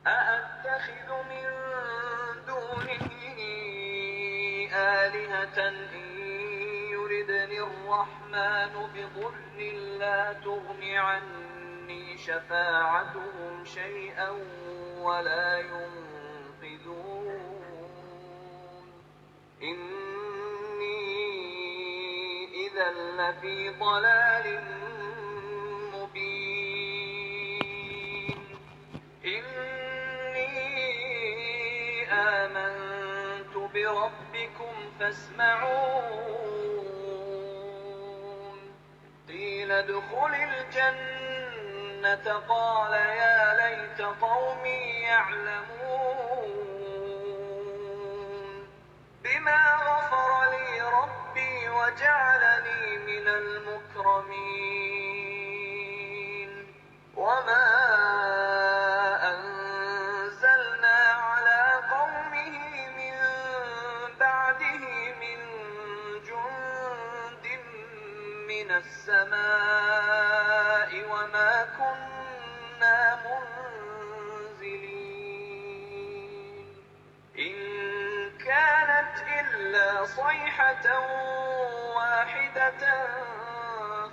أأتخذ من دونه آلهة إن يردني الرحمن بضر لا تغن عني شفاعتهم شيئا ولا ينقذون إني إذا لفي ضلال مبين إني آمنت بربكم فاسمعون قيل ادخل الجنة قال يا ليت قومي يعلمون بما غفر لي ربي وجعلني من المكرمين وما أنزلنا على قومه من بعده من جند من السماء وما كنا منزلين إن كانت إلا صيحة واحدة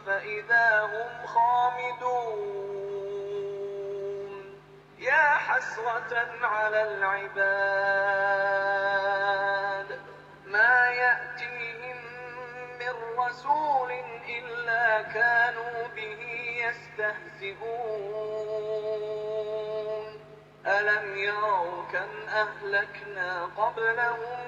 فإذا هم خامدون يا حسرة على العباد ما يأتيهم من رسول إلا كانوا به يستهزئون ألم يروا كم أهلكنا قبلهم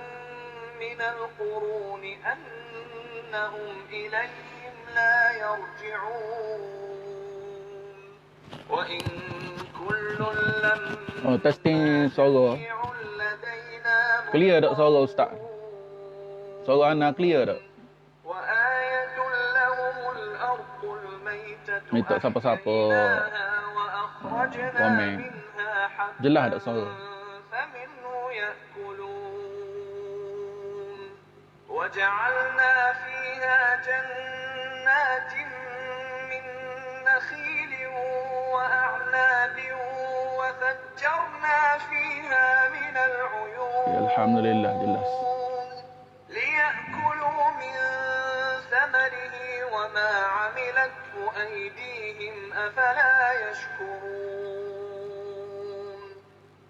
من القرون أنهم إليهم لا يرجعون وإن كل لما testing suara. لدينا Clear tak suara Ustaz? Suara Ana clear tak? وآية لهم الأرض الميتة Minta siapa-siapa وأخرجنا komen. منها حبا Jelas tak suara? فمنه يأكلون وجعلنا فيها جنات من نخيل وأعناب وفجرنا فيها من العيون Alhamdulillah jelas. ليأكلوا من ثمره وما عملته أيديهم أفلا يشكرون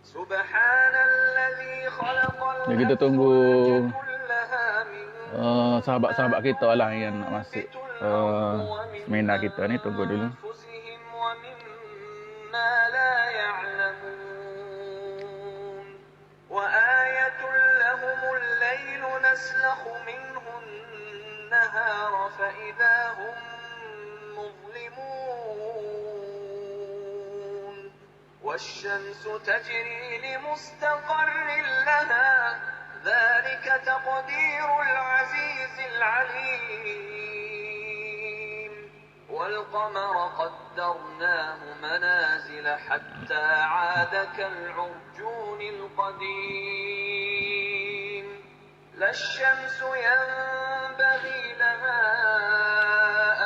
سبحان الذي خلق Jadi kita tunggu الأزواج كلها من sahabat-sahabat kita lah yang nak masuk seminar kita ni, tunggu dulu. أنفسهم ومما لا يعلمون وآية لهم الليل نسلخ منه النهار فإذا هم مظلمون والشمس تجري لمستقر لها ذلك تقدير العزيز العليم والقمر قدرناه منازل حتى عاد كالعرجون القديم لا الشمس ينبغي لها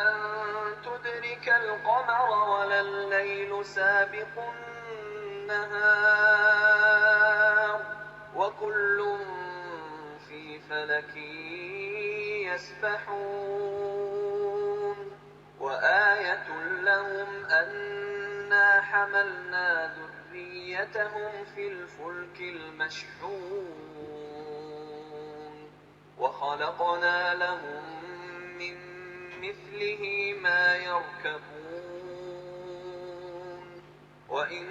أن تدرك القمر ولا الليل سابق النهار وكل في فلك يسبحون وآية لهم أنا حملنا ذريتهم في الفلك المشحون وخلقنا لهم من مثله ما يركبون وإن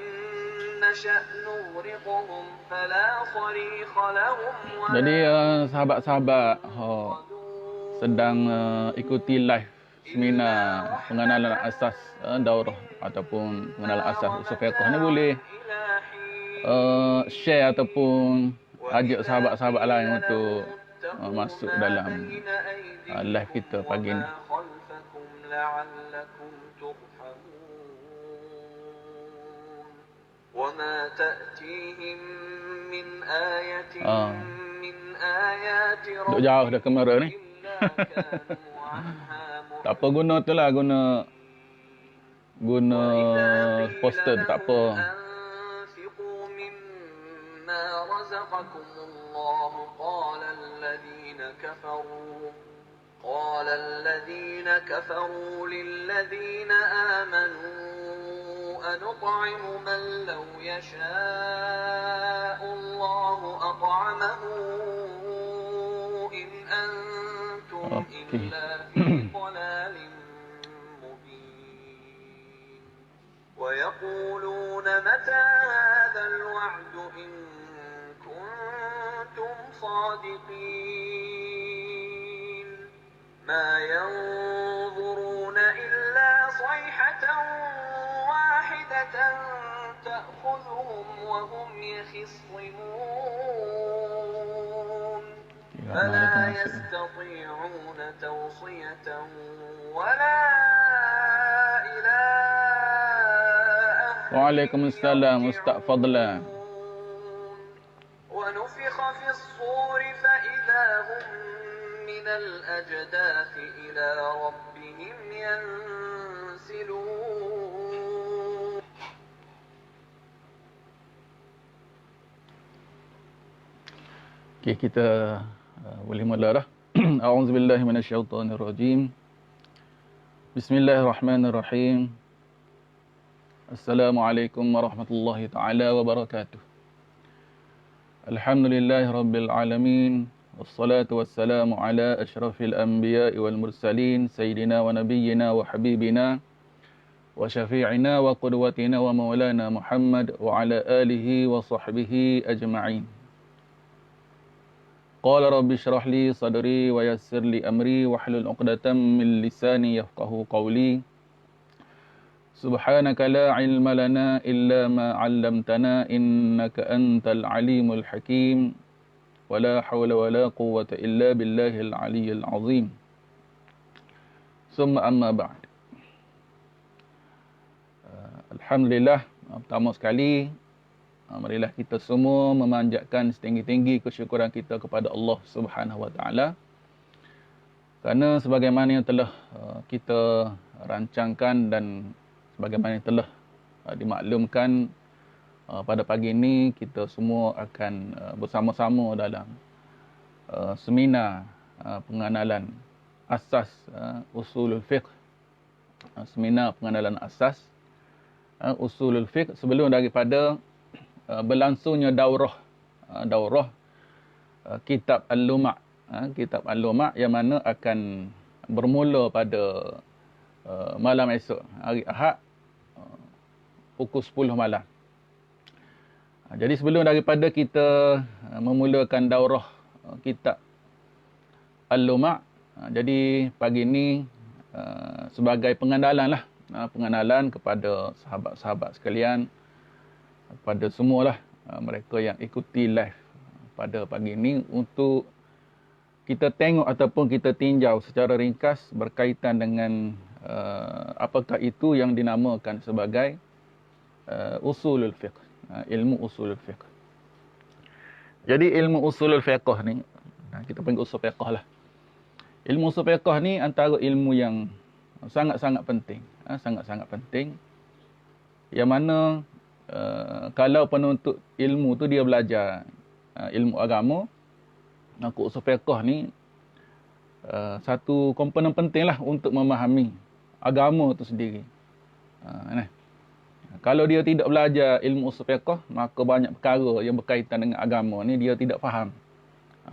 نشأ نغرقهم فلا صريخ لهم Jadi sahabat-sahabat sedang ikuti live seminar pengenalan asas daurah ataupun pengenalan asas usul fiqh ni, boleh share ataupun ajak sahabat-sahabat lain untuk masuk dalam live kita pagi ni. وما تأتيهم من آية من آيات Duk jauh dah kamera ni. إلا كانوا عنها Tak apa, guna tu lah, guna guna وإذا قيل poster tak apa. لهم أنفقوا مما رزقكم الله قال الذين كفروا للذين آمنوا أنطعم من لو يشاء الله أطعمه إن أنتم إلا في ضلال مبين ويقولون متى هذا الوعد إن كنتم صادقين ما ينظرون إلا صيحة واحدة تأخذهم وهم يخصمون فلا يستطيعون توصية ولا إلى وعليكم السلام Ustaz Fadlan. ونفخ في الصور فإذا هم من الأجداث إلى ربهم ينسلون. Okay, kita boleh mula dah. A'udzubillahi minasyaitonirrajim. Bismillahirrahmanirrahim. Assalamualaikum warahmatullahi taala wabarakatuh. Alhamdulillahi rabbil alamin. Wassalatu wassalamu ala asyrafil anbiya'i wal mursalin sayyidina wa nabiyyina wa habibina wa syafi'ina wa qudwatina wa maulana Muhammad wa ala alihi wa sahbihi ajma'in. Qala rabbi shrah li sadri wa yassir li amri wahlul 'uqdatam min lisani yafqahu qawli. Subhanaka la ilma lana illa ma 'allamtana innaka antal alimul hakim. Wala hawla wala quwwata illa billahil aliyyil azim. Summa amma ba'd. Alhamdulillah, pertama sekali marilah kita semua memanjatkan setinggi-tinggi kesyukuran kita kepada Allah Subhanahu wa taala. Kerana sebagaimana yang telah kita rancangkan dan sebagaimana yang telah dimaklumkan, pada pagi ini kita semua akan bersama-sama dalam seminar pengenalan asas usulul fiqh. Seminar pengenalan asas usulul fiqh sebelum daripada berlangsungnya daurah kitab Al-Luma'. Kitab Al-Luma' yang mana akan bermula pada malam esok, hari Ahad, pukul 10 malam. Jadi sebelum daripada kita memulakan daurah kitab Al-Luma', jadi pagi ini sebagai pengenalan lah, pengenalan kepada sahabat-sahabat sekalian, kepada semualah mereka yang ikuti live pada pagi ini, untuk kita tengok ataupun kita tinjau secara ringkas berkaitan dengan apakah itu yang dinamakan sebagai usulul fiqh. Ilmu usulul fiqh. Jadi ilmu usulul fiqh ni, kita panggil usul fiqh lah. Ilmu usul fiqh ni antara ilmu yang sangat-sangat penting. Sangat-sangat penting. Yang mana kalau penuntut ilmu tu dia belajar ilmu agama, maka usul fiqh ni satu komponen penting lah untuk memahami agama tu sendiri. Kalau dia tidak belajar ilmu usul fiqh, maka banyak perkara yang berkaitan dengan agama ni dia tidak faham.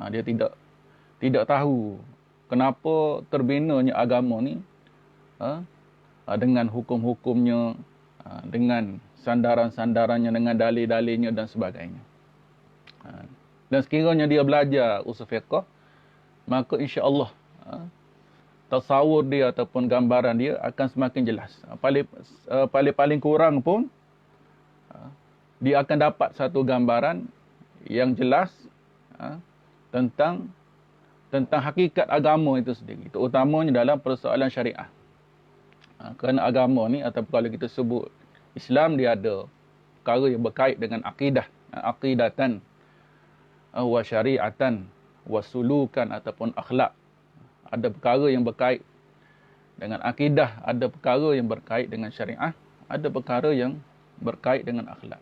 Dia tidak tahu kenapa terbinanya agama ni, dengan hukum-hukumnya, dengan sandaran-sandarannya, dengan dalil-dalilnya dan sebagainya. Dan sekiranya dia belajar usul fiqh, maka insya-Allah tasawur dia ataupun gambaran dia akan semakin jelas. Paling kurang pun dia akan dapat satu gambaran yang jelas tentang hakikat agama itu sendiri, terutamanya dalam persoalan syariah. Kerana agama ni, ataupun kalau kita sebut Islam, dia ada perkara yang berkait dengan akidah, aqidatan wa syari'atan wa sulukan ataupun akhlak. Ada perkara yang berkait Dengan akidah ada perkara yang berkait dengan syariah, ada perkara yang berkait dengan akhlak.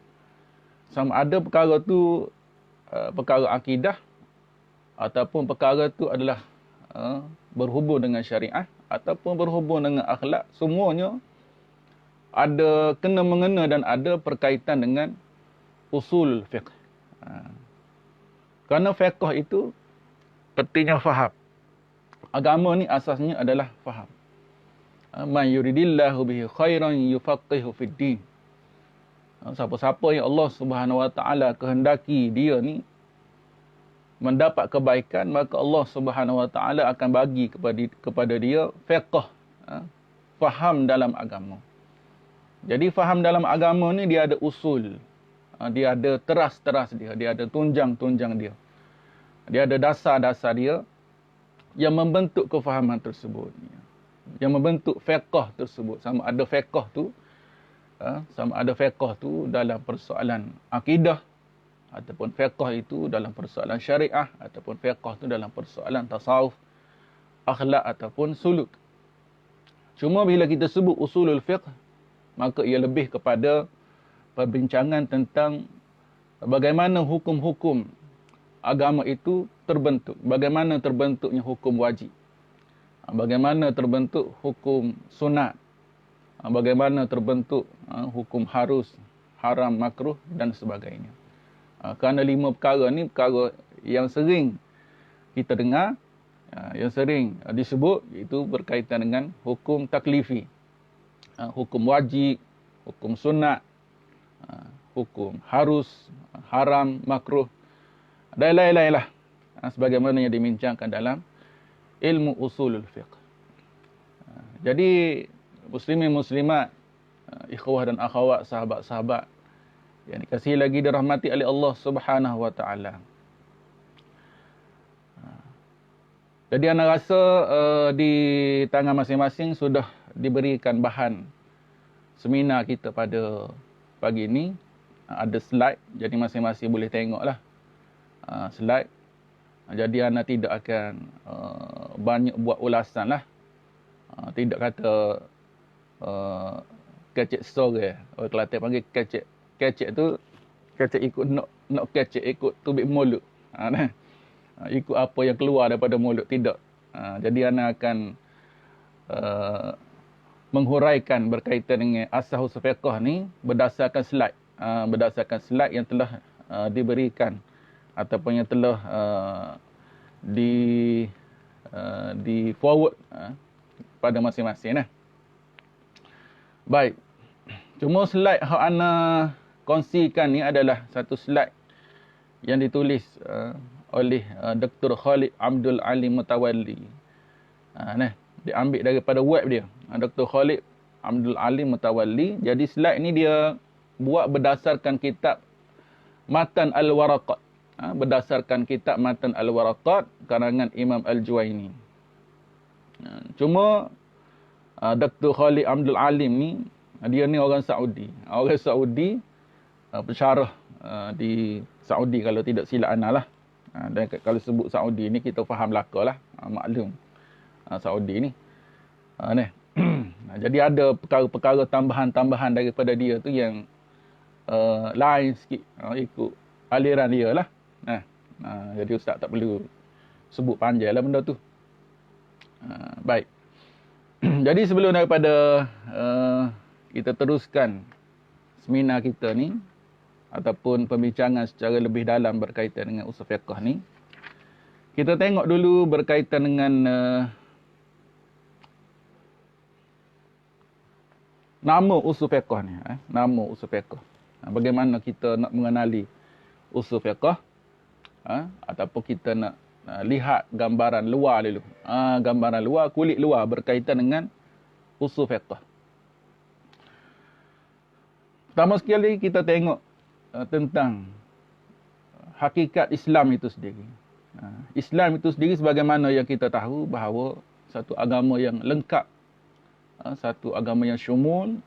Sama ada perkara tu perkara akidah ataupun perkara tu adalah berhubung dengan syariah ataupun berhubung dengan akhlak, semuanya ada kena-mengena dan ada perkaitan dengan usul fiqh. Kerana fiqh itu pentingnya faham. Agama ni asasnya adalah faham. Man yuridillahu bihi khairan yufaqihu fid din. Siapa-siapa yang Allah Subhanahu wa taala kehendaki dia ni mendapat kebaikan, maka Allah Subhanahu wa taala akan bagi kepada dia fiqh, faham dalam agama. Jadi faham dalam agama ni dia ada usul. Dia ada teras-teras dia, dia ada tunjang-tunjang dia. Dia ada dasar-dasar dia yang membentuk kefahaman tersebut. Yang membentuk fiqh tersebut. Sama ada fiqh tu dalam persoalan akidah, ataupun fiqh itu dalam persoalan syariah, ataupun fiqh tu dalam persoalan tasawuf, akhlak ataupun suluk. Cuma bila kita sebut usulul fiqh, maka ia lebih kepada perbincangan tentang bagaimana hukum-hukum agama itu terbentuk. Bagaimana terbentuknya hukum wajib. Bagaimana terbentuk hukum sunat. Bagaimana terbentuk hukum harus, haram, makruh dan sebagainya. Kerana 5 perkara ni perkara yang sering kita dengar, yang sering disebut, itu berkaitan dengan hukum taklifi. Hukum wajib, hukum sunat, hukum harus, haram, makruh dan lain-lain lah. Sebagaimana yang dibincangkan dalam ilmu usulul fiqh. Jadi muslimin muslimat, ikhwah dan akhwat, sahabat-sahabat yang dikasihi lagi dirahmati oleh Allah Subhanahu wa taala. Jadi anda rasa di tangan masing-masing sudah diberikan bahan seminar kita pada pagi ini. Ada slide, jadi masing-masing boleh tengoklah slide. Jadi anda tidak akan banyak buat ulasan lah. Tidak kata kecek story. Orang Kelantan panggil kecek. Kecek tu, kecek ikut nak kecek ikut tubik mulut. Ikut apa yang keluar daripada mulut. Tidak. Jadi anda akan menghuraikan berkaitan dengan asal usul fiqh ni berdasarkan slide. Berdasarkan slide yang telah diberikan ataupun yang telah di forward pada masing-masing. Baik. Cuma slide yang ana kongsikan ni adalah satu slide yang ditulis oleh Dr. Khalid Abdul Alim Mutawalli. Diambil daripada web dia. Dr. Khalid Abdul Alim Mutawalli. Jadi slide ni dia buat berdasarkan kitab Matan Al-Waraqat. Berdasarkan kitab Matan Al-Waraqat karangan Imam Al-Juwaini. Cuma Dr. Khalid Abdul Alim ni, dia ni orang Saudi. Orang Saudi, pensyarah di Saudi kalau tidak silap ana lah. Dan kalau sebut Saudi ni kita faham belaka lah. Maklum Saudi ni. Jadi ada perkara-perkara tambahan-tambahan daripada dia tu yang lain sikit. Ikut aliran dia lah. Jadi ustaz tak perlu sebut panjang lah benda tu. Baik. Jadi sebelum daripada kita teruskan seminar kita ni ataupun pembincangan secara lebih dalam berkaitan dengan usul fiqh ni, kita tengok dulu berkaitan dengan nama usul fiqh ni. Nama usul fiqh. Bagaimana kita nak mengenali usul fiqh, ataupun kita nak lihat gambaran luar dulu. Gambaran luar, kulit luar berkaitan dengan usul fiqh. Pertama sekali kita tengok tentang hakikat Islam itu sendiri. Islam itu sendiri sebagaimana yang kita tahu bahawa satu agama yang lengkap, satu agama yang syumul,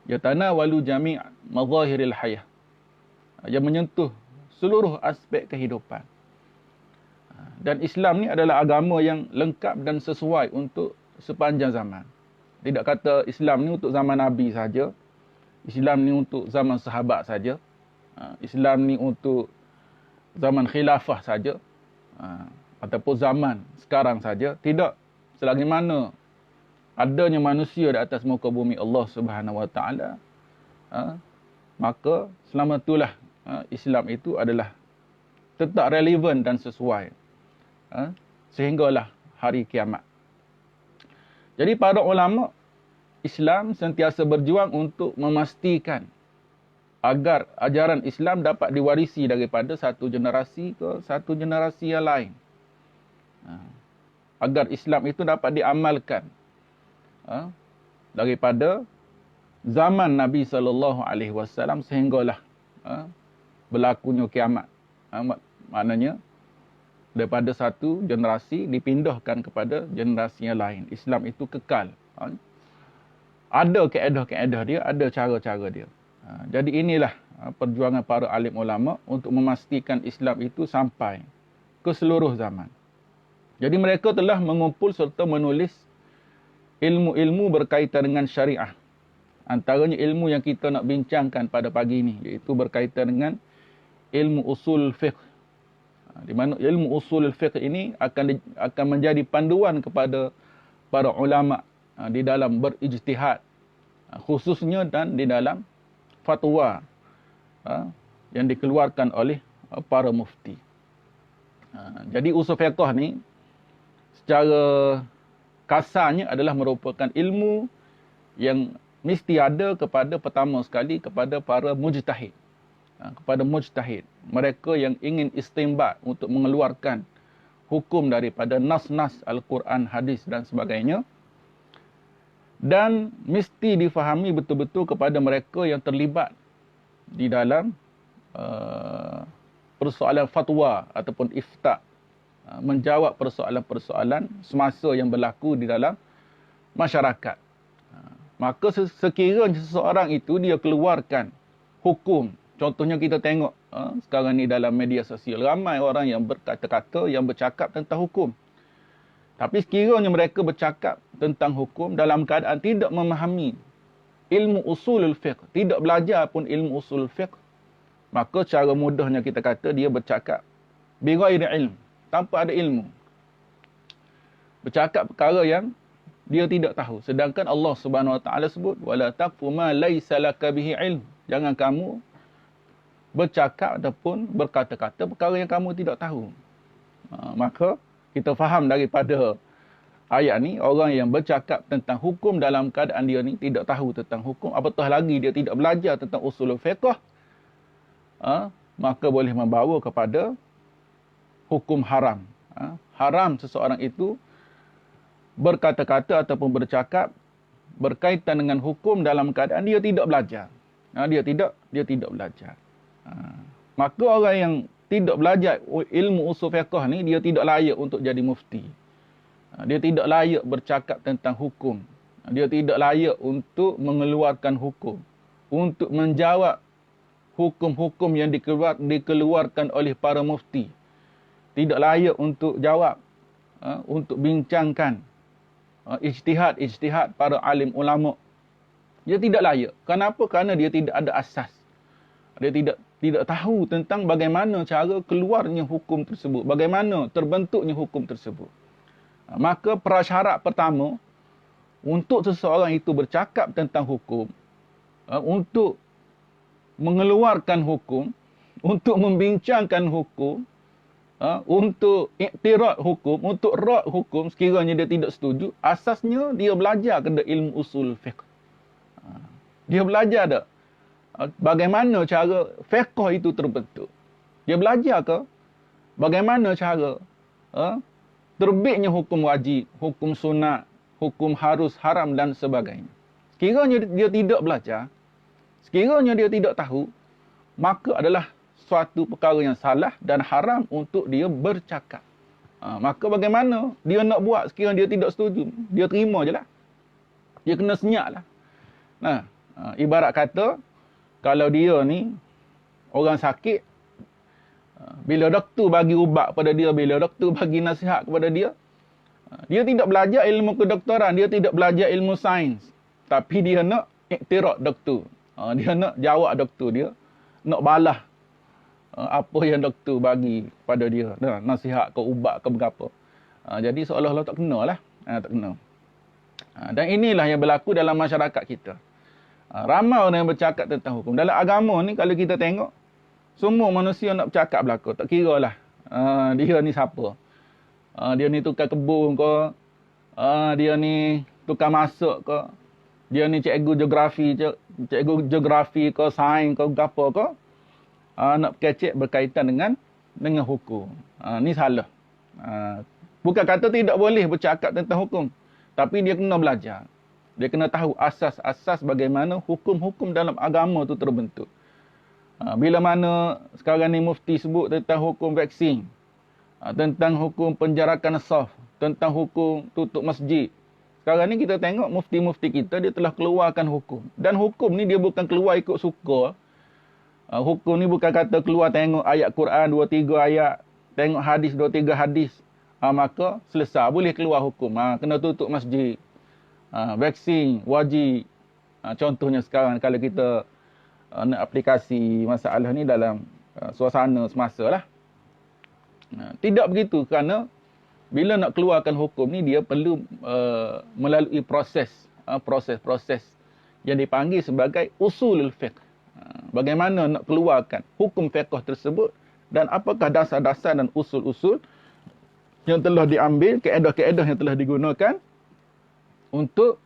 yatanawalu jami' mazahiril hayah, yang menyentuh seluruh aspek kehidupan. Dan Islam ni adalah agama yang lengkap dan sesuai untuk sepanjang zaman. Tidak kata Islam ni untuk zaman Nabi saja. Islam ni untuk zaman sahabat saja. Islam ni untuk zaman khilafah saja. Ataupun zaman sekarang saja. Tidak. Selagi mana adanya manusia di atas muka bumi Allah Subhanahu Wa Taala, maka selama itulah Islam itu adalah tetap relevan dan sesuai. Sehinggalah hari kiamat. Jadi para ulama Islam sentiasa berjuang untuk memastikan agar ajaran Islam dapat diwarisi daripada satu generasi ke satu generasi yang lain. Agar Islam itu dapat diamalkan daripada zaman Nabi SAW sehinggalah berlakunya kiamat. Maknanya daripada satu generasi dipindahkan kepada generasi yang lain. Islam itu kekal. Ada kaedah-kaedah dia, ada cara-cara dia. Jadi inilah perjuangan para alim ulama untuk memastikan Islam itu sampai ke seluruh zaman. Jadi mereka telah mengumpul serta menulis ilmu-ilmu berkaitan dengan syariah. Antaranya ilmu yang kita nak bincangkan pada pagi ini, iaitu berkaitan dengan ilmu usul fiqh. Di mana ilmu usul fiqh ini akan menjadi panduan kepada para ulama di dalam berijtihad, khususnya dan di dalam fatwa yang dikeluarkan oleh para mufti. Jadi usul fiqh ni secara kasarnya adalah merupakan ilmu yang mesti ada pertama sekali kepada para mujtahid. Kepada mujtahid, mereka yang ingin istinbat untuk mengeluarkan hukum daripada nas-nas Al-Quran, hadis dan sebagainya. Dan mesti difahami betul-betul kepada mereka yang terlibat di dalam persoalan fatwa ataupun ifta, menjawab persoalan-persoalan semasa yang berlaku di dalam masyarakat. Maka sekiranya seseorang itu dia keluarkan hukum, contohnya kita tengok sekarang ni dalam media sosial, ramai orang yang berkata-kata, yang bercakap tentang hukum. Tapi sekiranya mereka bercakap tentang hukum dalam keadaan tidak memahami ilmu usulul fiqh, tidak belajar pun ilmu usulul fiqh, maka cara mudahnya kita kata dia bercakap bighairi ilm, tanpa ada ilmu. Bercakap perkara yang dia tidak tahu. Sedangkan Allah Subhanahu Wa Taala sebut wala taqfu ma laysa laka bihi ilm. Jangan kamu bercakap ataupun berkata-kata perkara yang kamu tidak tahu. Maka kita faham daripada ayat ni, orang yang bercakap tentang hukum dalam keadaan dia ni tidak tahu tentang hukum, apatah lagi dia tidak belajar tentang usul fiqh, maka boleh membawa kepada hukum haram. Haram seseorang itu berkata-kata ataupun bercakap berkaitan dengan hukum dalam keadaan dia tidak belajar. Dia tidak belajar. Maka orang yang tidak belajar ilmu usul fiqh ni, dia tidak layak untuk jadi mufti. Dia tidak layak bercakap tentang hukum. Dia tidak layak untuk mengeluarkan hukum, untuk menjawab hukum-hukum yang dikeluarkan oleh para mufti. Tidak layak untuk jawab, untuk bincangkan ijtihad para alim ulama. Dia tidak layak. Kenapa? Kerana dia tidak ada asas. Dia tidak tahu tentang bagaimana cara keluarnya hukum tersebut, bagaimana terbentuknya hukum tersebut. Maka prasyarat pertama untuk seseorang itu bercakap tentang hukum, untuk mengeluarkan hukum, untuk membincangkan hukum, untuk iktirad hukum, untuk rad hukum, sekiranya dia tidak setuju, asasnya dia belajar kena ilmu usul fiqh. Dia belajar tak bagaimana cara fiqh itu terbentuk. Dia belajar ke bagaimana cara terbitnya hukum wajib, hukum sunat, hukum harus, haram dan sebagainya. Sekiranya dia tidak belajar, sekiranya dia tidak tahu, maka adalah suatu perkara yang salah dan haram untuk dia bercakap. Maka bagaimana dia nak buat sekiranya dia tidak setuju? Dia terima je lah. Dia kena senyap lah. Ibarat kata, kalau dia ni orang sakit, bila doktor bagi ubat pada dia, bila doktor bagi nasihat kepada dia, Dia tidak belajar ilmu kedoktoran, dia tidak belajar ilmu sains. Tapi dia nak iktiraf doktor. Dia nak jawab doktor dia. Nak balas apa yang doktor bagi pada dia. Nasihat ke ubat ke berapa. Jadi seolah-olah tak kena lah. Tak kena. Dan inilah yang berlaku dalam masyarakat kita. Ramai orang yang bercakap tentang hukum. Dalam agama ni kalau kita tengok, semua manusia nak bercakap berlaku. Tak kira lah dia ni siapa. Dia ni tukar kebun ke. Dia ni tukar masak ke. Dia ni cikgu geografi ke, sains ke, apa ke. Nak kecek berkaitan dengan hukum. Ni salah. Bukan kata tidak boleh bercakap tentang hukum. Tapi dia kena belajar. Dia kena tahu asas-asas bagaimana hukum-hukum dalam agama tu terbentuk. Bila mana sekarang ni mufti sebut tentang hukum vaksin, tentang hukum penjarakan saf, tentang hukum tutup masjid. Sekarang ni kita tengok mufti-mufti kita dia telah keluarkan hukum. Dan hukum ni dia bukan keluar ikut suka. Hukum ni bukan kata keluar tengok ayat Quran 2-3 ayat, tengok hadis 2-3 hadis. Maka selesai boleh keluar hukum. Kena tutup masjid. Vaksin wajib. Contohnya sekarang kalau kita nak aplikasi masalah ni dalam suasana semasa lah. Tidak begitu kerana bila nak keluarkan hukum ni dia perlu melalui proses yang dipanggil sebagai usulul fiqh. Bagaimana nak keluarkan hukum fiqh tersebut dan apakah dasar-dasar dan usul-usul yang telah diambil, kaedah-kaedah yang telah digunakan untuk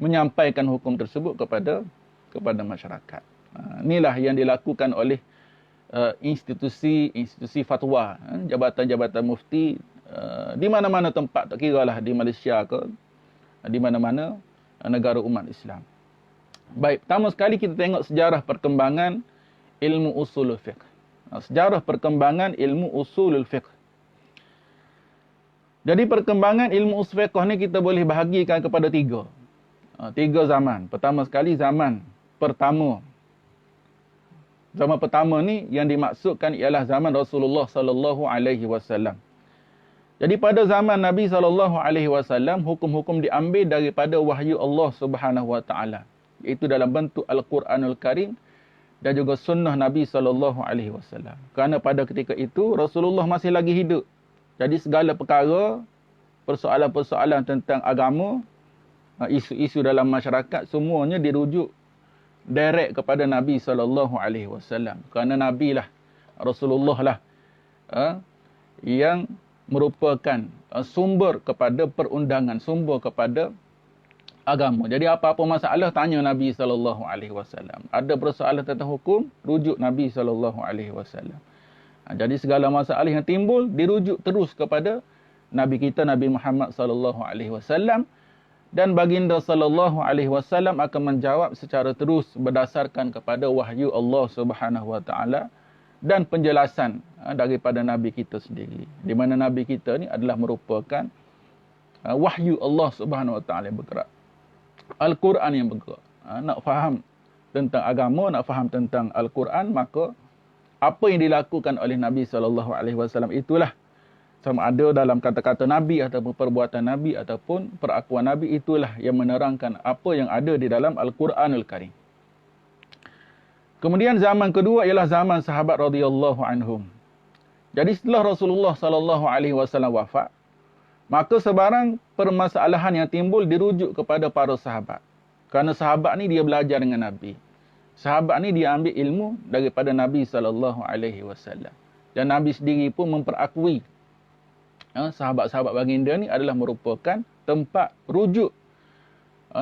menyampaikan hukum tersebut kepada masyarakat. Inilah yang dilakukan oleh institusi fatwa, jabatan-jabatan mufti di mana-mana tempat, tak kiralah di Malaysia ke, di mana-mana negara umat Islam. Baik, pertama sekali kita tengok sejarah perkembangan ilmu usulul fiqh. Sejarah perkembangan ilmu usulul fiqh. Jadi perkembangan ilmu usul fiqh ni kita boleh bahagikan kepada tiga. Tiga zaman. Pertama sekali zaman pertama. Zaman pertama ni yang dimaksudkan ialah zaman Rasulullah sallallahu alaihi wasallam. Jadi pada zaman Nabi sallallahu alaihi wasallam hukum-hukum diambil daripada wahyu Allah Subhanahu wa taala, iaitu dalam bentuk Al-Quranul Karim dan juga sunnah Nabi sallallahu alaihi wasallam. Kerana pada ketika itu Rasulullah masih lagi hidup. Jadi segala perkara, persoalan-persoalan tentang agama, isu-isu dalam masyarakat, semuanya dirujuk direct kepada Nabi SAW. Kerana Nabi lah, Rasulullah lah, yang merupakan sumber kepada perundangan, sumber kepada agama. Jadi apa-apa masalah, tanya Nabi SAW. Ada persoalan tentang hukum, rujuk Nabi SAW. Jadi segala masalah yang timbul dirujuk terus kepada Nabi kita Nabi Muhammad sallallahu alaihi wasallam, dan baginda sallallahu alaihi wasallam akan menjawab secara terus berdasarkan kepada wahyu Allah Subhanahu wa taala dan penjelasan daripada nabi kita sendiri. Di mana nabi kita ni adalah merupakan wahyu Allah Subhanahu wa taala yang bergerak. Al-Quran yang bergerak. Nak faham tentang agama, nak faham tentang Al-Quran, maka apa yang dilakukan oleh Nabi SAW itulah, sama ada dalam kata-kata Nabi ataupun perbuatan Nabi ataupun perakuan Nabi, itulah yang menerangkan apa yang ada di dalam Al-Quranul Karim. Kemudian zaman kedua ialah zaman sahabat radhiyallahu anhum. Jadi setelah Rasulullah SAW wafat, maka sebarang permasalahan yang timbul dirujuk kepada para sahabat. Kerana sahabat ni dia belajar dengan Nabi. Sahabat ni dia ambil ilmu daripada Nabi SAW. Dan Nabi sendiri pun memperakui sahabat-sahabat baginda ni adalah merupakan tempat rujuk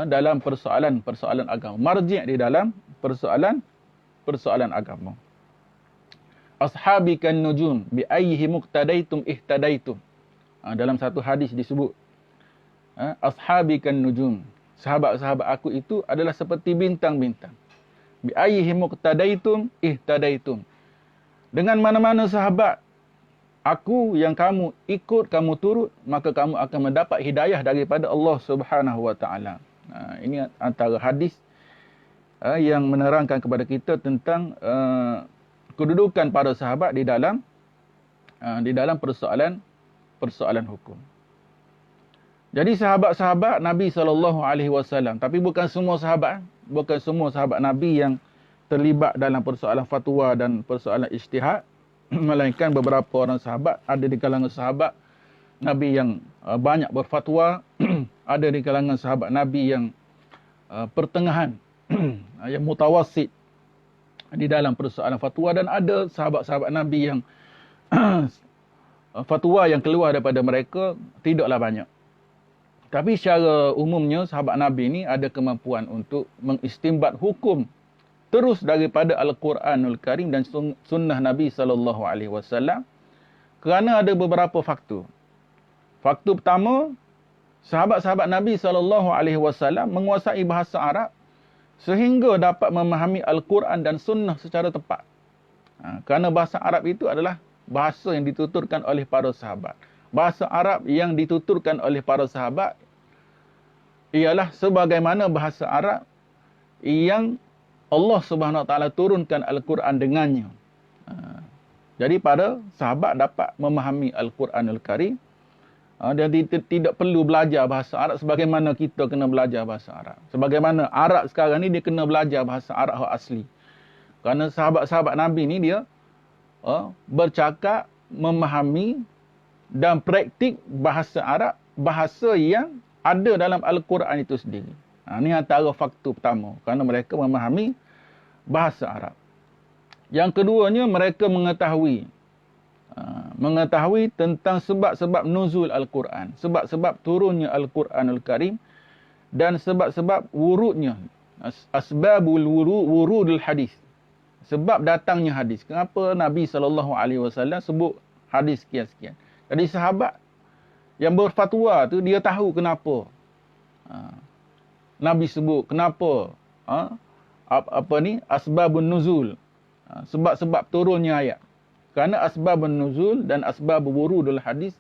dalam persoalan agama. Marji' di dalam persoalan agama. Ashabi kan nujum bi ayyihi muqtadaitum ihtadaitum. Dalam satu hadis disebut ashabi kan nujum. Sahabat-sahabat aku itu adalah seperti bintang-bintang. Bi ayyihi muqtadaitum ihtadaitum. Dengan mana-mana sahabat aku yang kamu ikut, kamu turut, maka kamu akan mendapat hidayah daripada Allah Subhanahu wa taala. Ini antara hadis yang menerangkan kepada kita tentang kedudukan para sahabat di dalam persoalan persoalan hukum. Jadi sahabat-sahabat Nabi SAW, tapi bukan semua sahabat Nabi yang terlibat dalam persoalan fatwa dan persoalan ijtihad, melainkan beberapa orang sahabat, ada di kalangan sahabat Nabi yang banyak berfatwa, ada di kalangan sahabat Nabi yang pertengahan, yang mutawassit di dalam persoalan fatwa, dan ada sahabat-sahabat Nabi yang fatwa yang keluar daripada mereka tidaklah banyak. Tapi secara umumnya sahabat Nabi ni ada kemampuan untuk mengistimbat hukum terus daripada Al-Quranul Karim dan sunnah Nabi SAW, kerana ada beberapa faktor. Faktor pertama, sahabat-sahabat Nabi SAW menguasai bahasa Arab sehingga dapat memahami Al-Quran dan sunnah secara tepat. Kerana bahasa Arab itu adalah bahasa yang dituturkan oleh para sahabat. Bahasa Arab yang dituturkan oleh para sahabat ialah sebagaimana bahasa Arab yang Allah Subhanahu Wa Taala turunkan Al-Quran dengannya. Jadi para sahabat dapat memahami Al-Quranul Karim, dan tidak perlu belajar bahasa Arab sebagaimana kita kena belajar bahasa Arab. Sebagaimana Arab sekarang ni dia kena belajar bahasa Arab asli. Kerana sahabat-sahabat Nabi ni dia bercakap, memahami dan praktik bahasa Arab, bahasa yang ada dalam Al-Quran itu sendiri. Ini antara faktor pertama, kerana mereka memahami bahasa Arab. Yang keduanya, mereka mengetahui tentang sebab-sebab nuzul Al-Quran, sebab-sebab turunnya Al-Quranul Karim, dan sebab-sebab wurudnya, asbabul wurudul hadis, sebab datangnya hadis. Kenapa Nabi SAW sebut hadis sekian-sekian. Jadi sahabat yang berfatwa tu dia tahu kenapa Nabi sebut, kenapa asbabun nuzul, sebab-sebab turunnya ayat. Kerana asbabun nuzul dan asbab wurudul hadis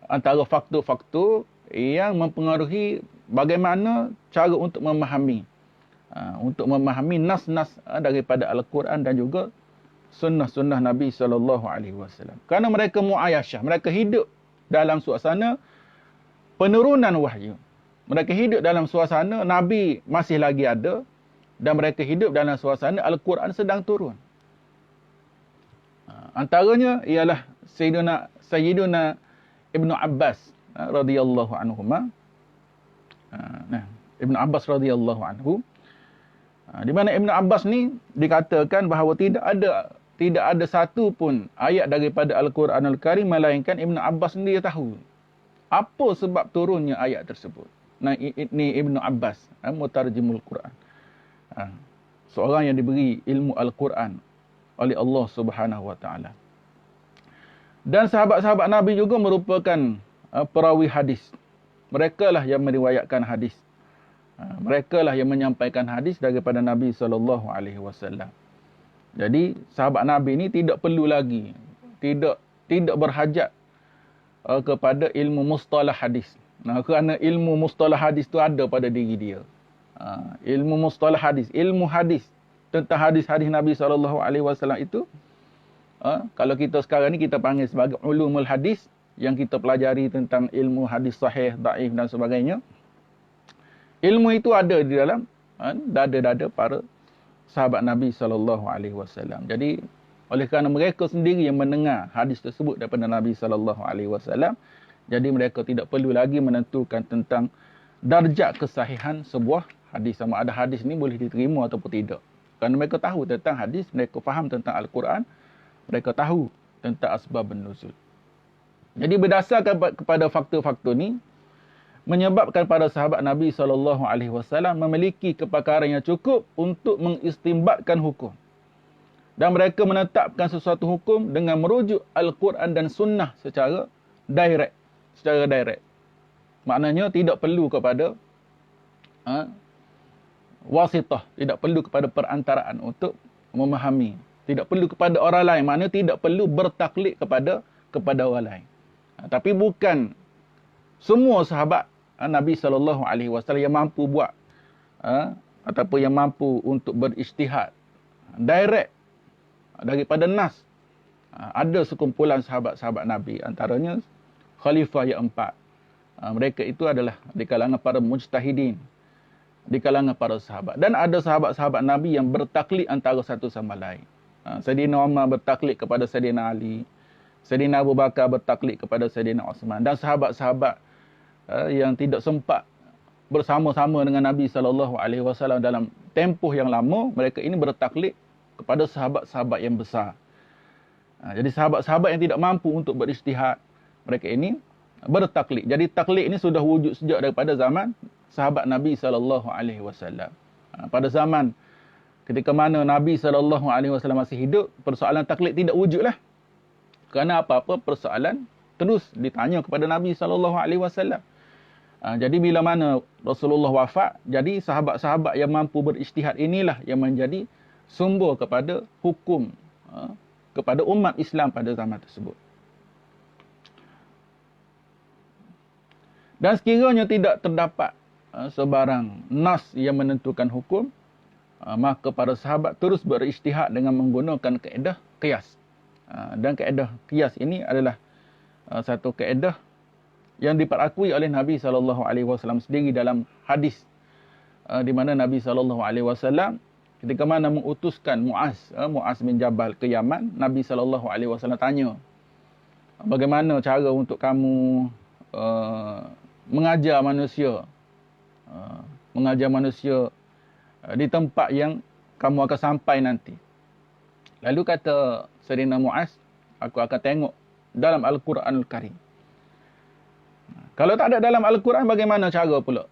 antara faktor-faktor yang mempengaruhi bagaimana cara untuk memahami nas-nas daripada Al-Quran dan juga sunnah-sunnah Nabi SAW. Kerana mereka mu'ayasyah, mereka hidup dalam suasana penurunan wahyu. Mereka hidup dalam suasana Nabi masih lagi ada, dan mereka hidup dalam suasana Al-Quran sedang turun. Antaranya ialah Sayyiduna Ibnu Abbas radhiyallahu anhuma. Ibnu Abbas radhiyallahu anhu, di mana Ibnu Abbas ni dikatakan bahawa tidak ada satu pun ayat daripada Al-Quranul Karim melainkan Ibnu Abbas sendiri tahu apa sebab turunnya ayat tersebut. Ini Ibnu Abbas, mutarjimul Quran, seorang yang diberi ilmu Al-Quran oleh Allah Subhanahu Wa Taala. Dan sahabat-sahabat Nabi juga merupakan perawi hadis. Mereka lah yang meriwayatkan hadis. Mereka lah yang menyampaikan hadis daripada Nabi SAW. Jadi sahabat Nabi ini tidak perlu lagi, tidak berhajat kepada ilmu mustalah hadis. Kerana ilmu mustalah hadis itu ada pada diri dia. Ilmu mustalah hadis, ilmu hadis tentang hadis-hadis Nabi SAW itu, kalau kita sekarang ni kita panggil sebagai ulumul hadis, yang kita pelajari tentang ilmu hadis sahih, daif dan sebagainya. Ilmu itu ada di dalam dada-dada para sahabat Nabi SAW. Jadi oleh kerana mereka sendiri yang mendengar hadis tersebut daripada Nabi SAW, jadi mereka tidak perlu lagi menentukan tentang darjat kesahihan sebuah hadis, sama ada hadis ni boleh diterima ataupun tidak. Kerana mereka tahu tentang hadis, mereka faham tentang Al-Quran, mereka tahu tentang asbabun nuzul. Jadi berdasarkan kepada faktor-faktor ni, menyebabkan para sahabat Nabi SAW memiliki kepakaran yang cukup untuk mengistimbatkan hukum. Dan mereka menetapkan sesuatu hukum dengan merujuk Al-Quran dan Sunnah secara direct. Maknanya tidak perlu kepada wasitah, tidak perlu kepada perantaraan untuk memahami. Tidak perlu kepada orang lain, maknanya tidak perlu bertaklid kepada orang lain. Tapi bukan semua sahabat Nabi SAW yang mampu buat ataupun yang mampu untuk berijtihad direct daripada nas. Ada sekumpulan sahabat-sahabat Nabi, antaranya khalifah yang 4. Mereka itu adalah di kalangan para mujtahidin, di kalangan para sahabat. Dan ada sahabat-sahabat Nabi yang bertaklid antara satu sama lain. Sayyidina Umar bertaklid kepada Sayyidina Ali. Sayyidina Abu Bakar bertaklid kepada Sayyidina Uthman. Dan sahabat-sahabat yang tidak sempat bersama-sama dengan Nabi SAW dalam tempoh yang lama, mereka ini bertaklid kepada sahabat-sahabat yang besar. Jadi sahabat-sahabat yang tidak mampu untuk berijtihad, mereka ini bertaklid. Jadi taklid ini sudah wujud sejak daripada zaman sahabat Nabi SAW. Pada zaman ketika mana Nabi SAW masih hidup, persoalan taklid tidak wujudlah. Kerana apa-apa persoalan terus ditanya kepada Nabi SAW. Jadi bila mana Rasulullah wafat, jadi sahabat-sahabat yang mampu berijtihad inilah yang menjadi sumber kepada hukum kepada umat Islam pada zaman tersebut. Dan sekiranya tidak terdapat sebarang nas yang menentukan hukum, maka para sahabat terus berijtihad dengan menggunakan kaedah qiyas. Dan kaedah qiyas ini adalah satu kaedah yang diperakui oleh Nabi SAW sendiri dalam hadis, di mana Nabi SAW ketika mana mengutuskan Muaz bin Jabal ke Yaman, Nabi SAW tanya, bagaimana cara untuk kamu mengajar manusia di tempat yang kamu akan sampai nanti. Lalu kata Sayyidina Muaz, aku akan tengok dalam Al-Quranul Karim. Kalau tak ada dalam Al-Quran, bagaimana cara pula?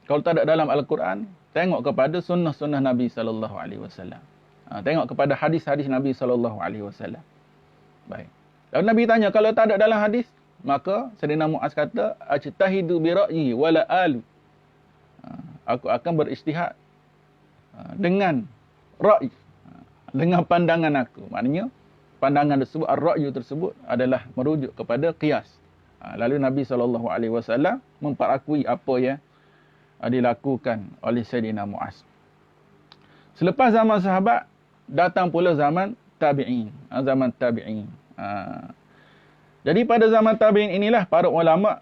Kalau tak ada dalam Al-Quran, tengok kepada sunnah-sunnah Nabi SAW. Tengok kepada hadis-hadis Nabi SAW. Baik. Lalu Nabi tanya, kalau tak ada dalam hadis, maka Sayyidina Muaz kata, ajtahidu bi ra'yi wala alu. Aku akan berijtihad dengan ra'yi, dengan pandangan aku. Maknanya, pandangan tersebut, ar-ra'yu tersebut adalah merujuk kepada qiyas. Lalu Nabi SAW memperakui apa yang dilakukan oleh Sayyidina Muaz. Selepas zaman sahabat, datang pula zaman tabi'in. Jadi pada zaman tabi'in inilah para ulama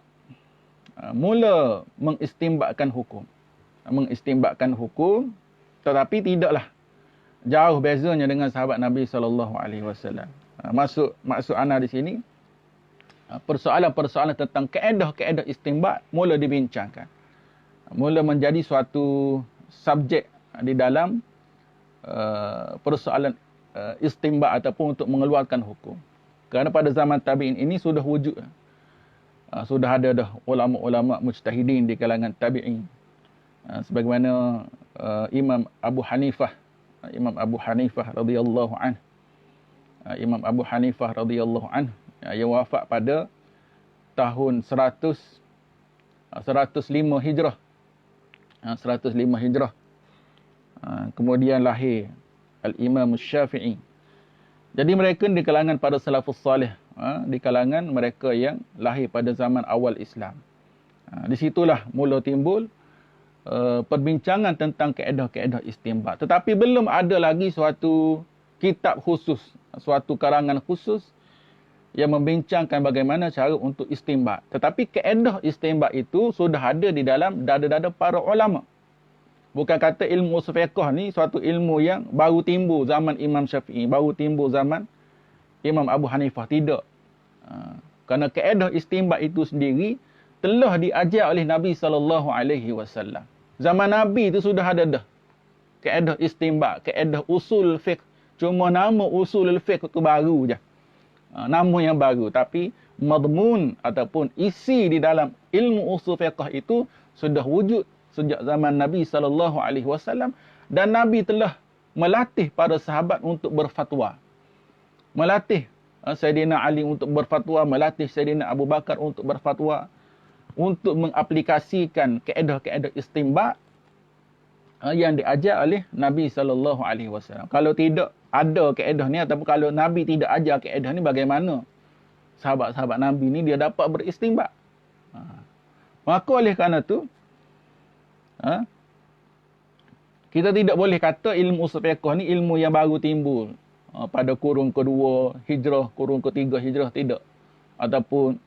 mula mengistinbatkan hukum. Tetapi tidaklah jauh bezanya dengan sahabat Nabi SAW. Maksud ana di sini, persoalan-persoalan tentang kaedah-kaedah istinbat mula dibincangkan. Mula menjadi suatu subjek di dalam persoalan istinbat ataupun untuk mengeluarkan hukum. Kerana pada zaman tabi'in ini sudah wujud. Sudah ada dah ulama-ulama mujtahidin di kalangan tabi'in. Sebagaimana Imam Abu Hanifah radhiyallahu anhu. Imam Abu Hanifah radhiyallahu anhu yang wafat pada tahun 105 Hijrah. 105 Hijrah. Kemudian lahir Al-Imam Syafi'i. Jadi mereka di kalangan para salafus salih, di kalangan mereka yang lahir pada zaman awal Islam. Di situlah mula timbul perbincangan tentang kaedah-kaedah istinbat. Tetapi belum ada lagi suatu kitab khusus, suatu karangan khusus yang membincangkan bagaimana cara untuk istinbat. Tetapi kaedah istinbat itu sudah ada di dalam dada-dada para ulama. Bukan kata ilmu usul fiqh ni suatu ilmu yang baru timbul zaman Imam Syafi'i, baru timbul zaman Imam Abu Hanifah. Tidak. Kerana kaedah istinbat itu sendiri telah diajar oleh Nabi SAW. Zaman Nabi itu sudah ada dah kaedah istinbat, kaedah usul fiqh. Cuma nama usul fiqh itu baru je. Nama yang baru, tapi madmun ataupun isi di dalam ilmu usul fiqh itu sudah wujud sejak zaman Nabi SAW, dan Nabi telah melatih para sahabat untuk berfatwa. Melatih Sayyidina Ali untuk berfatwa, melatih Sayyidina Abu Bakar untuk berfatwa, untuk mengaplikasikan kaedah-kaedah istinbat yang diajar oleh Nabi SAW. Kalau tidak ada kaedah ni, ataupun kalau Nabi tidak ajar kaedah ni, bagaimana sahabat-sahabat Nabi ni dia dapat beristinbat? Maka oleh kerana tu, kita tidak boleh kata ilmu usul fiqh ni ilmu yang baru timbul pada kurun kedua Hijrah, kurun ketiga Hijrah, tidak. Ataupun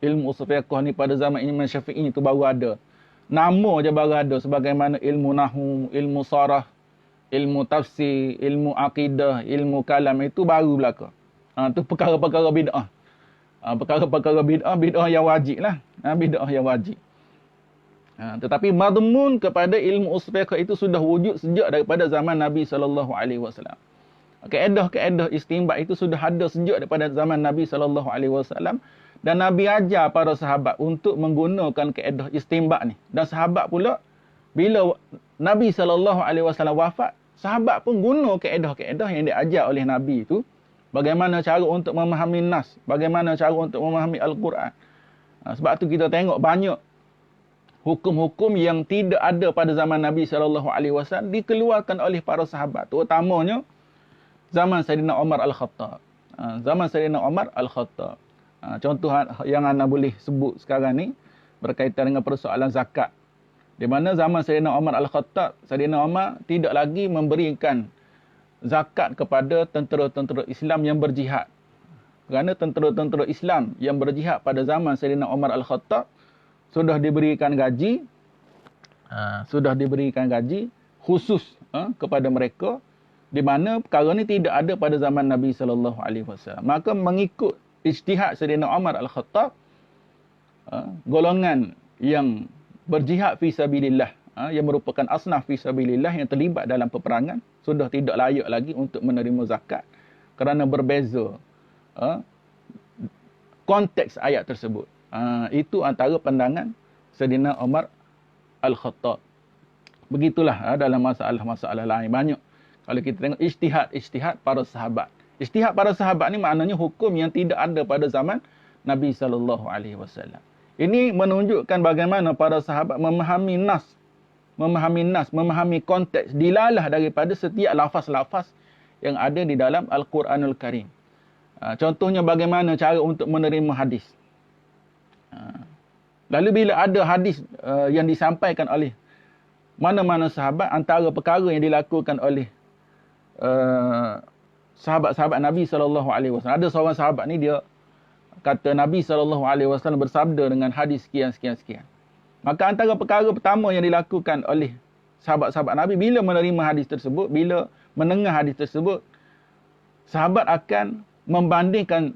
ilmu usul fiqh ni pada zaman Imam Syafi'i ni tu baru ada. Nama je baru ada, sebagaimana ilmu nahwu, ilmu sarah, ilmu tafsir, ilmu akidah, ilmu kalam itu baru belaka. Tu perkara-perkara bid'ah. Perkara-perkara bid'ah yang wajib lah. Bid'ah yang wajib. Tetapi madmun kepada ilmu usul fiqh itu sudah wujud sejak daripada zaman Nabi SAW. Kaedah-kaedah istinbat itu sudah ada sejak daripada zaman Nabi SAW. Dan Nabi ajar para sahabat untuk menggunakan kaedah istinbat ni. Dan sahabat pula, bila Nabi SAW wafat, sahabat pun guna kaedah-kaedah yang diajar oleh Nabi itu. Bagaimana cara untuk memahami nas, bagaimana cara untuk memahami Al-Quran. Sebab tu kita tengok banyak hukum-hukum yang tidak ada pada zaman Nabi SAW dikeluarkan oleh para sahabat. Terutamanya zaman Sayyidina Umar Al-Khattab. Zaman Sayyidina Umar Al-Khattab. Contoh yang anda boleh sebut sekarang ni berkaitan dengan persoalan zakat. Di mana zaman Sayyidina Umar Al-Khattab, Sayyidina Umar tidak lagi memberikan zakat kepada tentera-tentera Islam yang berjihad. Kerana tentera-tentera Islam yang berjihad pada zaman Sayyidina Umar Al-Khattab sudah diberikan gaji, khusus kepada mereka, di mana perkara ni tidak ada pada zaman Nabi SAW. Maka mengikut ijtihad Sayyidina Umar Al-Khattab, golongan yang berjihad fi sabilillah, yang merupakan asnaf fi sabilillah yang terlibat dalam peperangan, sudah tidak layak lagi untuk menerima zakat kerana berbeza konteks ayat tersebut. Itu antara pandangan Sayyidina Umar Al-Khattab. Begitulah dalam masalah-masalah lain. Banyak. Kalau kita tengok ijtihad para sahabat. Ijtihad para sahabat ni maknanya hukum yang tidak ada pada zaman Nabi SAW. Ini menunjukkan bagaimana para sahabat memahami nas, memahami konteks, dilalah daripada setiap lafaz-lafaz yang ada di dalam Al-Quranul Karim. Contohnya bagaimana cara untuk menerima hadis. Lalu bila ada hadis yang disampaikan oleh mana-mana sahabat, antara perkara yang dilakukan oleh sahabat-sahabat Nabi SAW. Ada seorang sahabat ni dia kata Nabi SAW bersabda dengan hadis sekian. Maka antara perkara pertama yang dilakukan oleh sahabat-sahabat Nabi bila menerima hadis tersebut, bila mendengar hadis tersebut, sahabat akan membandingkan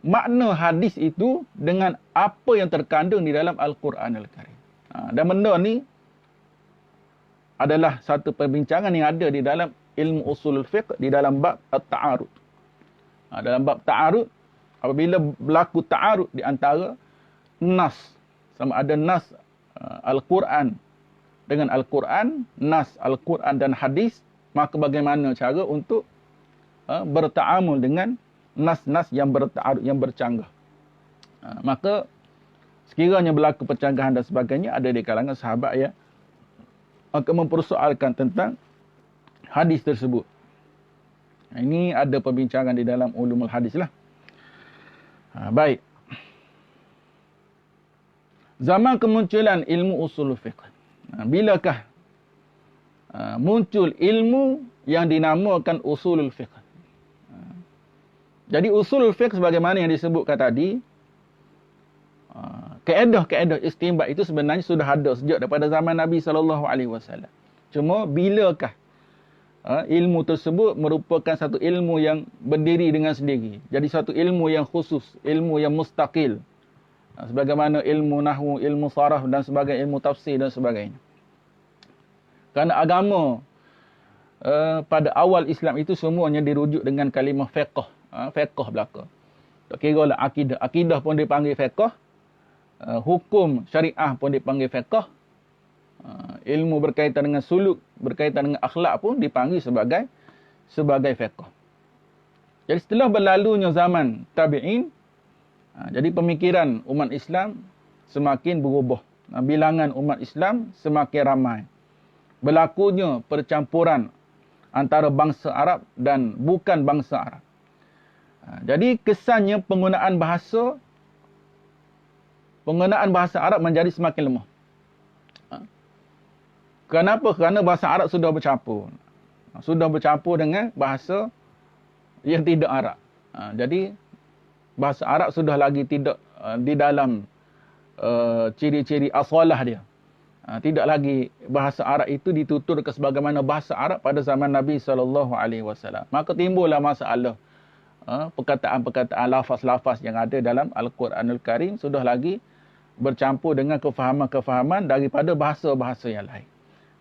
makna hadis itu dengan apa yang terkandung di dalam Al-Quranul Karim. Dan benda ni adalah satu perbincangan yang ada di dalam ilmu usulul fiqh, di dalam bab at-ta'arud. Dalam bab ta'arud, apabila berlaku ta'arud di antara nas, sama ada nas Al-Quran dengan Al-Quran, nas Al-Quran dan hadis, maka bagaimana cara untuk berta'amul dengan nas-nas yang berta'arud, yang bercanggah. Maka sekiranya berlaku percanggahan dan sebagainya, ada di kalangan sahabat yang akan mempersoalkan tentang hadis tersebut. Ini ada perbincangan di dalam ulumul hadis lah. Baik. Zaman kemunculan ilmu usul fiqh. Bilakah muncul ilmu yang dinamakan usulul fiqh? Jadi usulul fiqh sebagaimana yang disebutkan tadi, kaedah-kaedah istinbat itu sebenarnya sudah ada sejak daripada zaman Nabi SAW. Cuma bilakah ilmu tersebut merupakan satu ilmu yang berdiri dengan sendiri. Jadi satu ilmu yang khusus, ilmu yang mustaqil. Sebagaimana ilmu nahwu, ilmu saraf dan sebagainya, ilmu tafsir dan sebagainya. Kerana agama pada awal Islam itu semuanya dirujuk dengan kalimah fiqh. Fiqh belaka. Tak kira lah akidah. Akidah pun dipanggil fiqh. Hukum syariah pun dipanggil fiqh. Ilmu berkaitan dengan suluk, berkaitan dengan akhlak pun dipanggil sebagai fiqh. Jadi setelah berlalunya zaman tabi'in, jadi pemikiran umat Islam semakin berubah. Bilangan umat Islam semakin ramai. Berlakunya percampuran antara bangsa Arab dan bukan bangsa Arab. Jadi kesannya penggunaan bahasa Arab menjadi semakin lemah. Kenapa? Kerana bahasa Arab sudah bercampur. Sudah bercampur dengan bahasa yang tidak Arab. Jadi Bahasa Arab sudah lagi tidak di dalam ciri-ciri asalah dia. Tidak lagi bahasa Arab itu dituturkan sebagaimana bahasa Arab pada zaman Nabi SAW. Maka timbullah masalah. Perkataan-perkataan lafaz-lafaz yang ada dalam Al-Quranul Karim sudah lagi bercampur dengan kefahaman-kefahaman daripada bahasa-bahasa yang lain.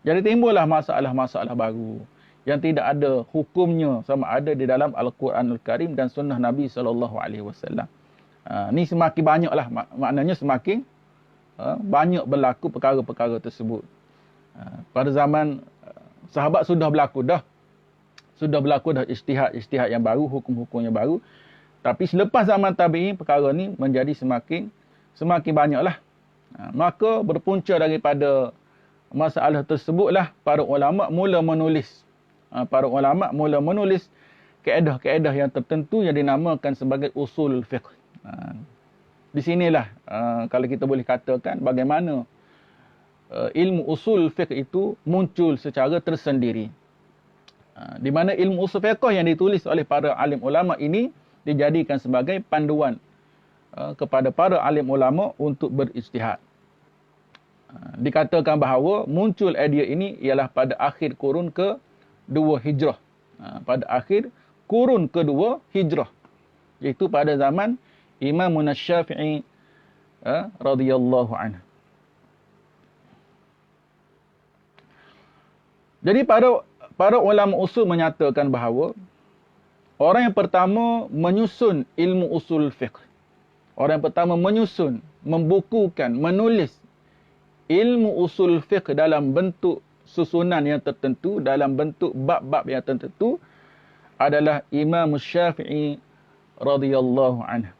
Jadi timbullah masalah-masalah baru yang tidak ada hukumnya sama ada di dalam Al-Quranul Karim dan sunnah Nabi SAW. Ni semakin banyaklah, maknanya semakin banyak berlaku perkara-perkara tersebut. Pada zaman sahabat sudah berlaku dah ijtihad yang baru, hukum-hukum yang baru. Tapi selepas zaman tabi'in, perkara ni menjadi semakin banyaklah. Maka berpunca daripada masalah tersebutlah para ulama mula menulis. Kaedah-kaedah yang tertentu yang dinamakan sebagai usul fiqh. Di sinilah kalau kita boleh katakan bagaimana ilmu usul fiqh itu muncul secara tersendiri. Di mana ilmu usul fiqh yang ditulis oleh para alim ulama ini dijadikan sebagai panduan kepada para alim ulama untuk berijtihad. Dikatakan bahawa muncul idea ini ialah pada akhir kurun ke-2 Hijrah. Pada akhir kurun ke-2 Hijrah. Iaitu pada zaman Imam Asy-Syafi'i radhiyallahu anhu. Jadi para ulama usul menyatakan bahawa orang yang pertama menyusun ilmu usul fiqh. Orang yang pertama menyusun, membukukan, menulis ilmu usul fiqh dalam bentuk susunan yang tertentu, dalam bentuk bab-bab yang tertentu adalah Imam Syafi'i radhiyallahu anhu.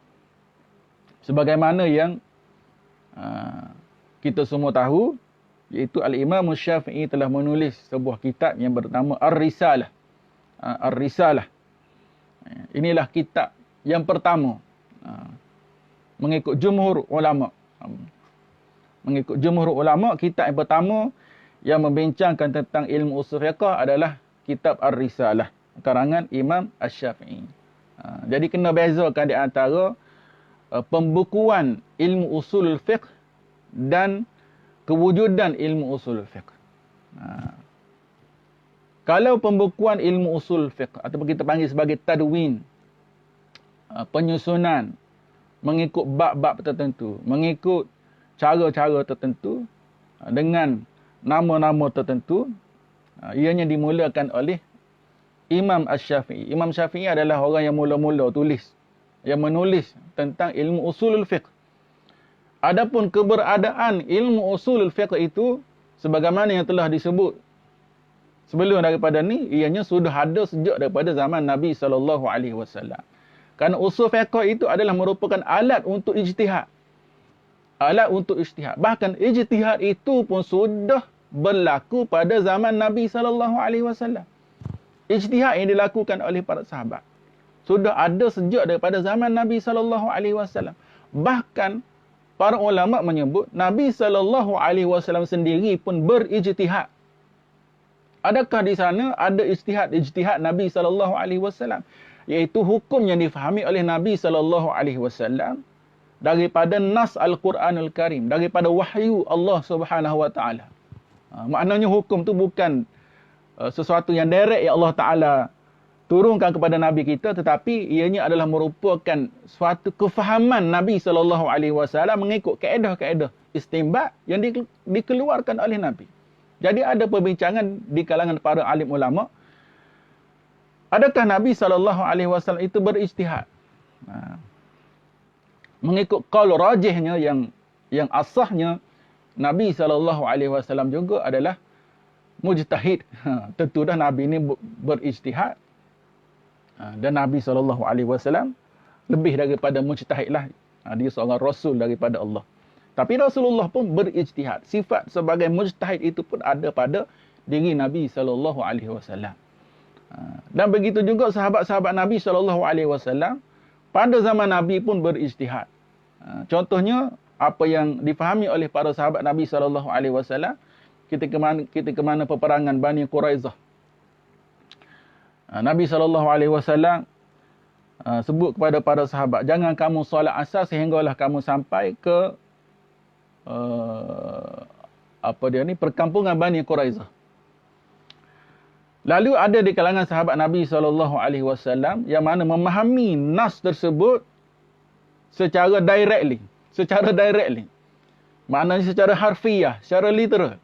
Sebagaimana yang kita semua tahu, iaitu Al-Imam Syafi'i telah menulis sebuah kitab yang bernama Ar-Risalah. Ar-Risalah. Inilah kitab yang pertama mengikut jumhur ulama. Mengikut jumhur ulama, kitab yang pertama yang membincangkan tentang ilmu usul fiqh adalah kitab Ar-Risalah karangan Imam Asy-Syafi'i. Jadi kena bezakan di antara pembukuan ilmu usul fiqh dan kewujudan ilmu usul fiqh. Kalau pembukuan ilmu usul fiqh atau kita panggil sebagai tadwin, penyusunan mengikut bab-bab tertentu, mengikut cara-cara tertentu, dengan nama-nama tertentu, ianya dimulakan oleh Imam Asy-Syafi'i. Imam Syafi'i adalah orang yang mula-mula yang menulis tentang ilmu usulul fiqh. Adapun keberadaan ilmu usulul fiqh itu sebagaimana yang telah disebut sebelum daripada ni, ianya sudah ada sejak daripada zaman Nabi SAW. Kerana usul fiqh itu adalah merupakan alat untuk ijtihad. Alat untuk ijtihad. Bahkan ijtihad itu pun sudah berlaku pada zaman Nabi SAW. Ijtihad yang dilakukan oleh para sahabat sudah ada sejak daripada zaman Nabi SAW. Bahkan para ulama menyebut Nabi SAW sendiri pun berijtihad. Adakah di sana ada ijtihad Nabi SAW? Iaitu hukum yang difahami oleh Nabi SAW daripada nas Al-Quranul Karim, daripada wahyu Allah Subhanahu Wa Taala. Maknanya hukum tu bukan sesuatu yang direct yang Allah Taala turunkan kepada Nabi kita, tetapi ianya adalah merupakan suatu kefahaman Nabi SAW mengikut kaedah-kaedah istinbat yang dikeluarkan oleh Nabi. Jadi ada perbincangan di kalangan para alim ulama, adakah Nabi SAW itu berijtihad? Mengikut qaul rajihnya yang asahnya, Nabi SAW juga adalah mujtahid. Tentu dah Nabi ini berijtihad. Dan Nabi SAW lebih daripada mujtahid lah. Dia seorang Rasul daripada Allah. Tapi Rasulullah pun berijtihad. Sifat sebagai mujtahid itu pun ada pada diri Nabi SAW. Dan begitu juga sahabat-sahabat Nabi SAW pada zaman Nabi pun berijtihad. Contohnya, apa yang difahami oleh para sahabat Nabi SAW ketika mana peperangan Bani Quraizah. Nabi SAW sebut kepada para sahabat, jangan kamu solat asar sehinggalah kamu sampai ke perkampungan Bani Quraizah. Lalu ada di kalangan sahabat Nabi SAW yang mana memahami nas tersebut secara directly. Maknanya secara harfiah, secara literal.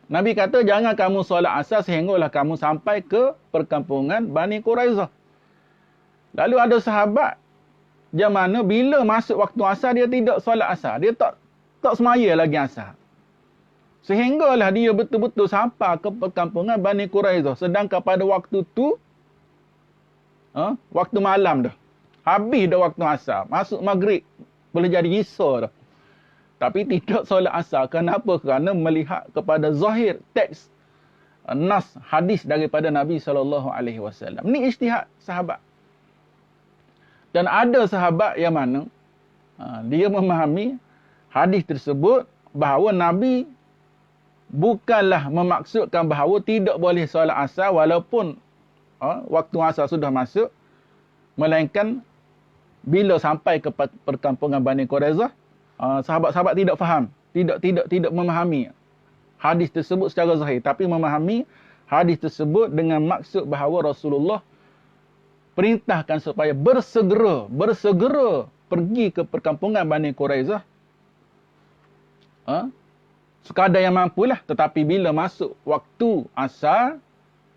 Nabi kata, jangan kamu solat asar sehinggalah kamu sampai ke perkampungan Bani Quraizah. Lalu ada sahabat yang mana bila masuk waktu asar, dia tidak solat asar. Dia tak semaya lagi asar. Sehinggalah dia betul-betul sampai ke perkampungan Bani Quraizah. Sedangkan pada waktu tu, waktu malam dah. Habis dah waktu asar. Masuk maghrib. Boleh jadi isya dah. Tapi tidak solat asar. Kenapa? Kerana melihat kepada zahir teks nas hadis daripada Nabi SAW. Ini ijtihad sahabat. Dan ada sahabat yang mana dia memahami hadis tersebut bahawa Nabi bukanlah memaksudkan bahawa tidak boleh solat asar walaupun waktu asar sudah masuk, melainkan bila sampai ke perkampungan Bani Quraizah, sahabat-sahabat tidak faham, tidak memahami hadis tersebut secara zahir, tapi memahami hadis tersebut dengan maksud bahawa Rasulullah perintahkan supaya bersegera pergi ke perkampungan Bani Quraizah, sekadar yang mampulah, tetapi bila masuk waktu asar,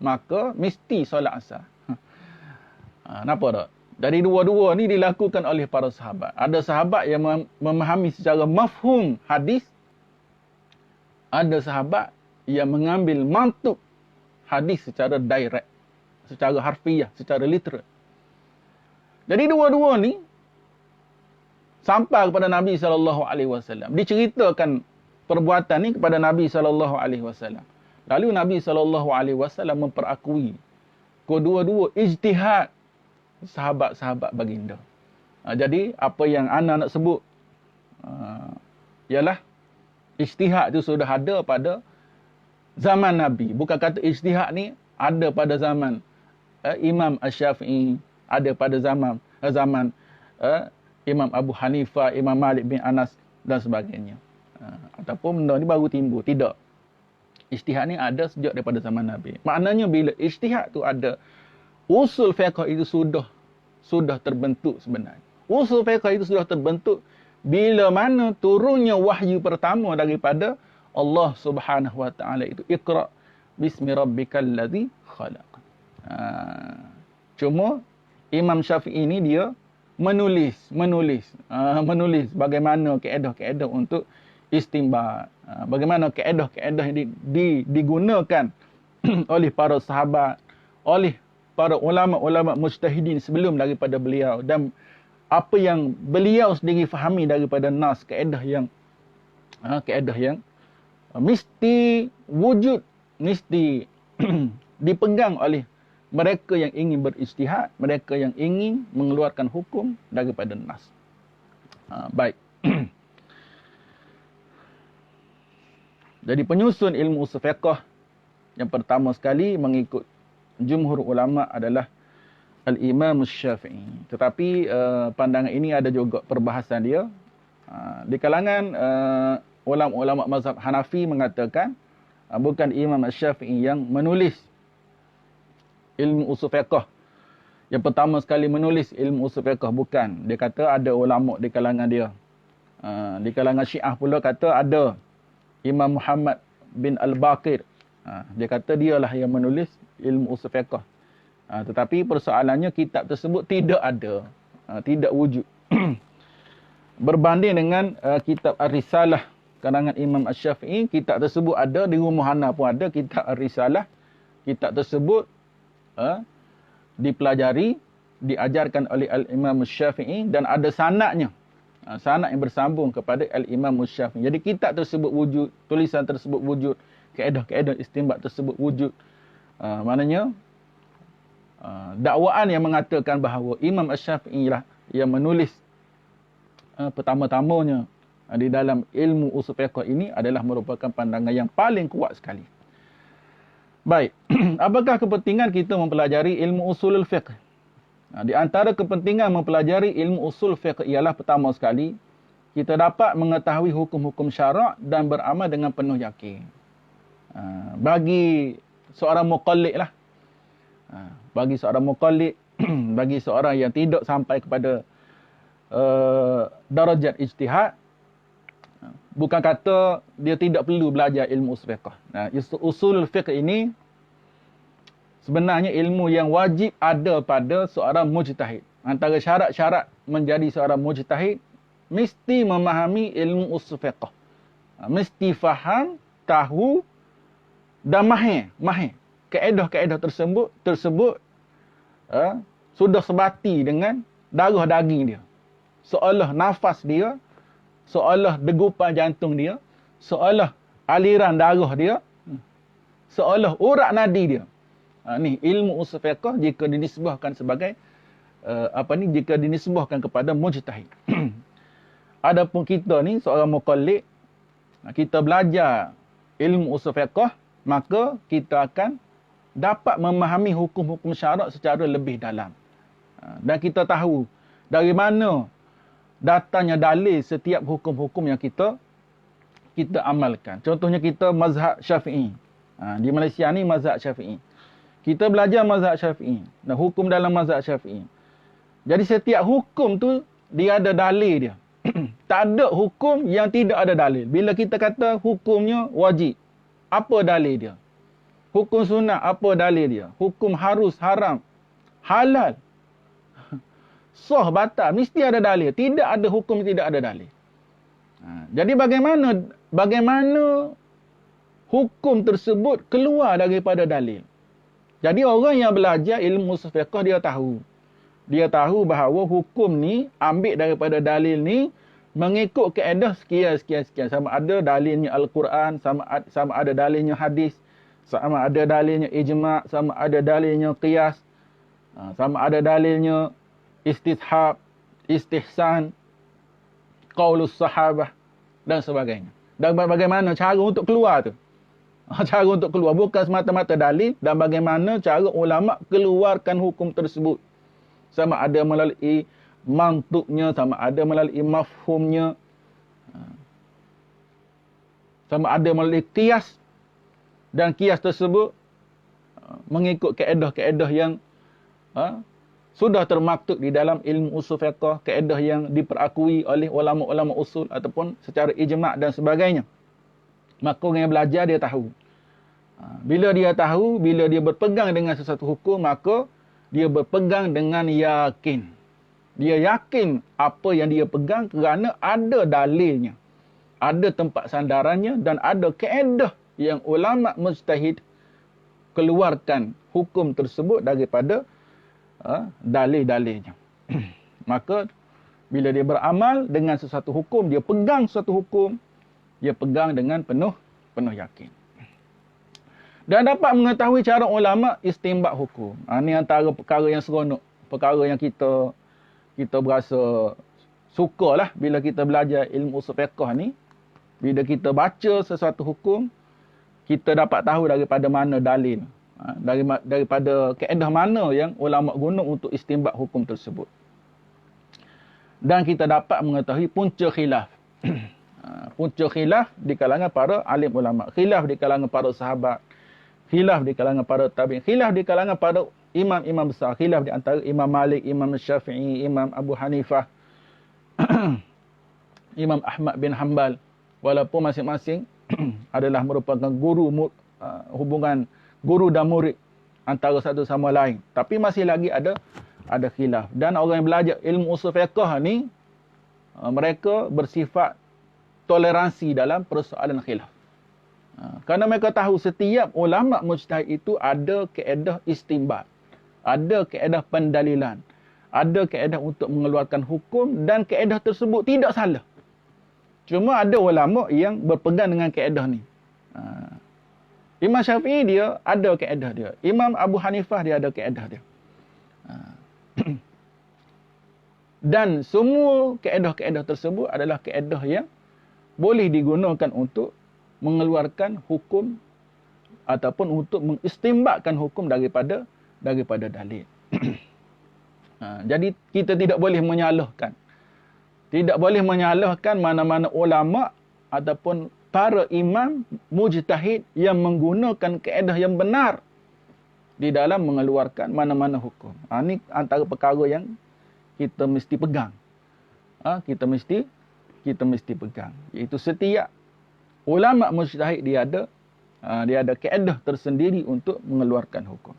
maka mesti solat asar. Nampak tak? Dari dua-dua ni dilakukan oleh para sahabat. Ada sahabat yang memahami secara mafhum hadis. Ada sahabat yang mengambil mantuk hadis secara direct, secara harfiah, secara literal. Jadi dua-dua ni sampai kepada Nabi SAW. Diceritakan perbuatan ni kepada Nabi SAW. Lalu Nabi SAW memperakui kedua-dua ijtihad sahabat-sahabat baginda. Jadi apa yang ana nak sebut ialah ijtihad itu sudah ada pada zaman Nabi. Bukan kata ijtihad ni ada pada zaman Imam Asy-Syafi'i, ada pada zaman Imam Abu Hanifah, Imam Malik bin Anas dan sebagainya. Ataupun benda ni baru timbul. Tidak. Ijtihad ni ada sejak daripada zaman Nabi. Maknanya bila ijtihad tu ada, usul fiqh itu sudah terbentuk sebenarnya. Usul fiqh itu sudah terbentuk bila mana turunnya wahyu pertama daripada Allah Subhanahu Wa Taala itu, Iqra bismi rabbikal ladzi khalaq. Cuma Imam Syafi'i ini dia menulis bagaimana kaedah-kaedah untuk istinbat, bagaimana kaedah-kaedah yang digunakan oleh para sahabat, oleh para ulama-ulama mujtahidin sebelum daripada beliau, dan apa yang beliau sendiri fahami daripada nas, kaedah yang mesti wujud, mesti dipegang oleh mereka yang ingin berijtihad, mereka yang ingin mengeluarkan hukum daripada nas. Baik. Jadi penyusun ilmu usul fiqh yang pertama sekali mengikut jumhur ulama adalah Al-Imam Asy-Syafi'i. Tetapi pandangan ini ada juga perbahasan dia. Di kalangan ulama-ulama mazhab Hanafi mengatakan bukan Imam Asy-Syafi'i yang menulis ilmu usul fiqh. Yang pertama sekali menulis ilmu usul fiqh, bukan. Dia kata ada ulama di kalangan dia. Di kalangan Syiah pula kata ada Imam Muhammad bin Al-Baqir. Dia kata dialah yang menulis ilmu usul fiqh. Tetapi persoalannya kitab tersebut tidak ada. Tidak wujud. Berbanding dengan kitab Ar-Risalah karangan Imam Asy-Syafi'i, kitab tersebut ada. Di rumah Hana pun ada kitab Ar-Risalah. Kitab tersebut dipelajari, diajarkan oleh Al-Imam Asy-Syafi'i dan ada sanadnya. Sanad yang bersambung kepada Al-Imam Asy-Syafi'i. Jadi kitab tersebut wujud, tulisan tersebut wujud, kaedah-kaedah istinbat tersebut wujud. Maknanya dakwaan yang mengatakan bahawa Imam Asy-Syafi'i lah yang menulis pertama-tamanya di dalam ilmu usul fiqh ini adalah merupakan pandangan yang paling kuat sekali. Baik, apakah kepentingan kita mempelajari ilmu usulul fiqh? Di antara kepentingan mempelajari ilmu usul fiqh ialah pertama sekali, kita dapat mengetahui hukum-hukum syarak dan beramal dengan penuh yakin. Bagi seorang muqallid lah. Bagi seorang muqallid, bagi seorang yang tidak sampai kepada darajat ijtihad, bukan kata dia tidak perlu belajar ilmu usul fiqh. Usul fiqh ini sebenarnya ilmu yang wajib ada pada seorang mujtahid. Antara syarat-syarat menjadi seorang mujtahid, mesti memahami ilmu usul fiqh. Mesti faham, tahu dan mahir. Kaedah-kaedah tersebut sudah sebati dengan darah daging dia. Seolah nafas dia, seolah degupan jantung dia, seolah aliran darah dia, seolah urat nadi dia. Ni ilmu usul fiqh jika dinisbahkan sebagai jika dinisbahkan kepada mujtahid. Adapun kita ni seorang muqallid, kita belajar ilmu usul fiqh, maka kita akan dapat memahami hukum-hukum syarak secara lebih dalam. Dan kita tahu dari mana datangnya dalil setiap hukum-hukum yang kita amalkan. Contohnya kita mazhab Syafi'i. Di Malaysia ni mazhab Syafi'i. Kita belajar mazhab Syafi'i dan hukum dalam mazhab Syafi'i. Jadi setiap hukum tu dia ada dalil dia. Tak ada hukum yang tidak ada dalil. Bila kita kata hukumnya wajib, apa dalil dia? Hukum sunat, apa dalil dia? Hukum harus, haram, halal, sah, batal, mesti ada dalil. Tidak ada hukum tidak ada dalil. Jadi bagaimana hukum tersebut keluar daripada dalil? Jadi orang yang belajar ilmu usul fiqh dia tahu. Dia tahu bahawa hukum ni ambil daripada dalil ni mengikut kaedah sekian. Sama ada dalilnya Al-Quran, sama ada dalilnya hadis, sama ada dalilnya ijma', sama ada dalilnya qiyas, sama ada dalilnya istishab, istihsan, qaulus sahabah dan sebagainya. Dan bagaimana cara untuk keluar tu? Cara untuk keluar bukan semata-mata dalil, dan bagaimana cara ulama keluarkan hukum tersebut. Sama ada melalui mantuknya, sama ada melalui mafhumnya, sama ada melalui qiyas, dan qiyas tersebut mengikut kaedah-kaedah yang sudah termaktub di dalam ilmu usul fiqh, kaedah yang diperakui oleh ulama-ulama usul ataupun secara ijma' dan sebagainya. Maka orang yang belajar dia tahu. Bila dia tahu, bila dia berpegang dengan sesuatu hukum, maka dia berpegang dengan yakin. Dia yakin apa yang dia pegang kerana ada dalilnya, ada tempat sandarannya, dan ada kaedah yang ulama mujtahid keluarkan hukum tersebut daripada dalil-dalilnya. Maka bila dia beramal dengan sesuatu hukum, dia pegang sesuatu hukum, dia pegang dengan penuh yakin. Dan dapat mengetahui cara ulama istinbat hukum. Ini antara perkara yang seronok, perkara yang kita berasa sukalah bila kita belajar ilmu usul fiqh ni. Bila kita baca sesuatu hukum, kita dapat tahu daripada mana dalil, daripada kaedah mana yang ulama guna untuk istinbat hukum tersebut. Dan kita dapat mengetahui punca khilaf. Punca khilaf di kalangan para alim ulama, khilaf di kalangan para sahabat, khilaf di kalangan para tabi'in, khilaf di kalangan para imam-imam besar, khilaf di antara Imam Malik, Imam Syafi'i, Imam Abu Hanifah, Imam Ahmad bin Hanbal. Walaupun masing-masing adalah merupakan hubungan guru dan murid antara satu sama lain, tapi masih lagi ada khilaf. Dan orang yang belajar ilmu usul fiqh ni, mereka bersifat toleransi dalam persoalan khilaf. Kerana mereka tahu setiap ulama mujtahid itu ada kaedah istinbat, ada kaedah pendalilan, ada kaedah untuk mengeluarkan hukum, dan kaedah tersebut tidak salah. Cuma ada ulama yang berpegang dengan kaedah ni. Imam Syafi'i dia ada kaedah dia. Imam Abu Hanifah dia ada kaedah dia. Dan semua kaedah-kaedah tersebut adalah kaedah yang boleh digunakan untuk mengeluarkan hukum ataupun untuk mengistinbatkan hukum daripada dalil. Jadi kita tidak boleh menyalahkan. Tidak boleh menyalahkan mana-mana ulama ataupun para imam mujtahid yang menggunakan kaedah yang benar di dalam mengeluarkan mana-mana hukum. Ini antara perkara yang kita mesti pegang. Kita mesti pegang. Iaitu setiap ulama mujtahid dia ada kaedah tersendiri untuk mengeluarkan hukum.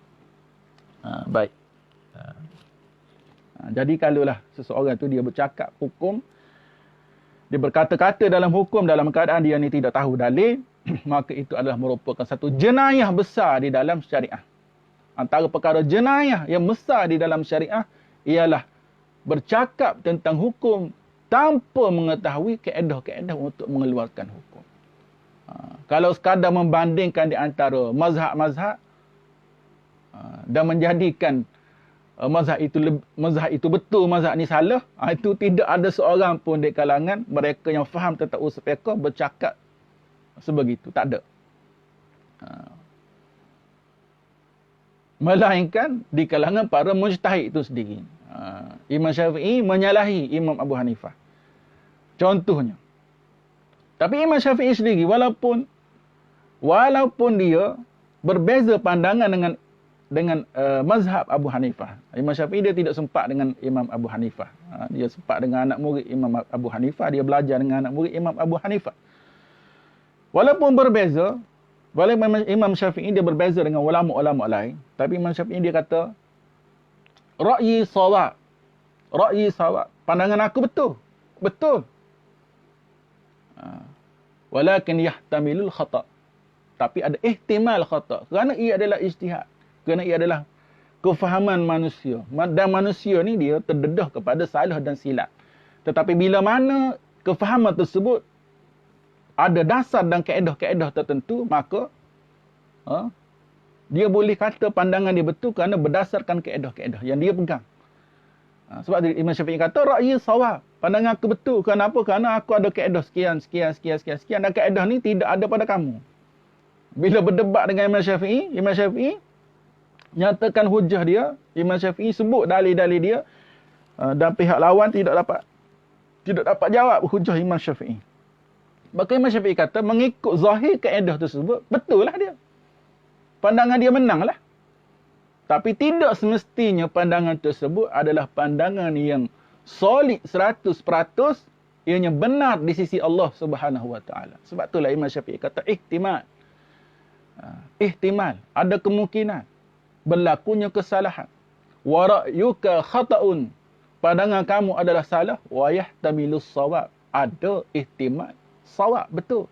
Baik. Jadi kalaulah seseorang tu dia bercakap hukum, dia berkata-kata dalam hukum dalam keadaan dia ni tidak tahu dalil, maka itu adalah merupakan satu jenayah besar di dalam syariah. Antara perkara jenayah yang besar di dalam syariah ialah bercakap tentang hukum tanpa mengetahui kaedah-kaedah untuk mengeluarkan hukum. Kalau sekadar membandingkan di antara mazhab-mazhab dan menjadikan mazhab itu betul, mazhab ni salah, itu tidak ada seorang pun di kalangan mereka yang faham tentang usul fiqh bercakap sebegitu. Tak ada. Melainkan di kalangan para mujtahid itu sendiri. Imam Syafi'i menyalahi Imam Abu Hanifah. Contohnya. Tapi Imam Syafi'i sendiri walaupun dia berbeza pandangan dengan mazhab Abu Hanifah. Imam Syafi'i dia tidak sempat dengan Imam Abu Hanifah. Dia sempat dengan anak murid Imam Abu Hanifah, dia belajar dengan anak murid Imam Abu Hanifah. Walaupun berbeza, walaupun Imam Syafi'i dia berbeza dengan ulama-ulama lain, tapi Imam Syafi'i dia kata ra'yi sawab. Ra'yi sawab. Pandangan aku betul. Betul. Walakin yahtamilul khata'. Tapi ada ihtimal khata'. Kerana ia adalah ijtihad. Kerana ia adalah kefahaman manusia. Dan manusia ni dia terdedah kepada salah dan silap. Tetapi bila mana kefahaman tersebut ada dasar dan kaedah-kaedah tertentu, maka dia boleh kata pandangan dia betul kerana berdasarkan kaedah-kaedah yang dia pegang. Sebab Imam Syafi'i kata, ra'yi sawab. Pandangan aku betul. Kenapa? Kerana aku ada kaedah sekian. Dan kaedah ni tidak ada pada kamu. Bila berdebat dengan Imam Syafi'i nyatakan hujah dia, Imam Syafi'i sebut dalil-dalil dia, dan pihak lawan tidak dapat jawab hujah Imam Syafi'i. Maka Imam Syafi'i kata, mengikut zahir kaedah tersebut, betul lah dia. Pandangan dia menang lah. Tapi tidak semestinya pandangan tersebut adalah pandangan yang solid 100%, ianya benar di sisi Allah Subhanahu Wa Taala. Sebab itulah Imam Syafi'i kata ihtimal. Ihtimal, ada kemungkinan berlakunya kesalahan. Wa ra'yuka khata'un. Pandangan kamu adalah salah. Wa yahtamilus shawab. Ada ihtimal shawab, betul.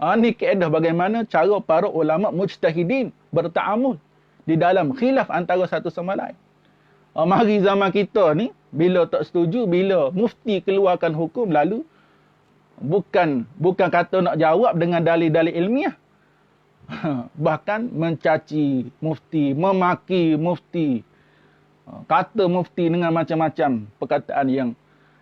Ini kaedah bagaimana cara para ulama mujtahidin berta'amul di dalam khilaf antara satu sama lain. Mari zaman kita ni, bila tak setuju, bila mufti keluarkan hukum, lalu bukan kata nak jawab dengan dalil-dalil ilmiah. Bahkan mencaci mufti, memaki mufti, kata mufti dengan macam-macam perkataan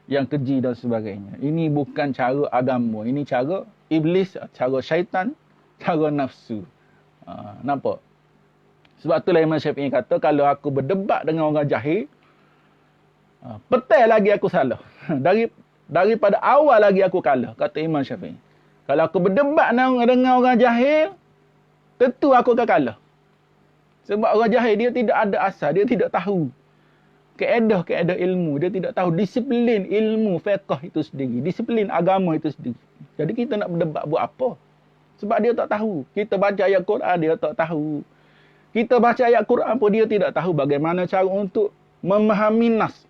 yang keji dan sebagainya. Ini bukan cara agama, ini cara iblis, cara syaitan, cara nafsu. Nampak? Sebab itulah Imam Syafi'i kata, kalau aku berdebat dengan orang jahil, petai lagi aku salah. Daripada awal lagi aku kalah, kata Imam Syafi'i. Kalau aku berdebat dengan orang jahil, tentu aku akan kalah. Sebab orang jahil dia tidak ada asal, dia tidak tahu kaedah-kaedah ilmu, dia tidak tahu disiplin ilmu fiqh itu sendiri, disiplin agama itu sendiri. Jadi kita nak berdebat buat apa? Sebab dia tak tahu. Kita baca ayat Quran, dia tak tahu. Kita baca ayat Quran pun dia tidak tahu bagaimana cara untuk memahami nas.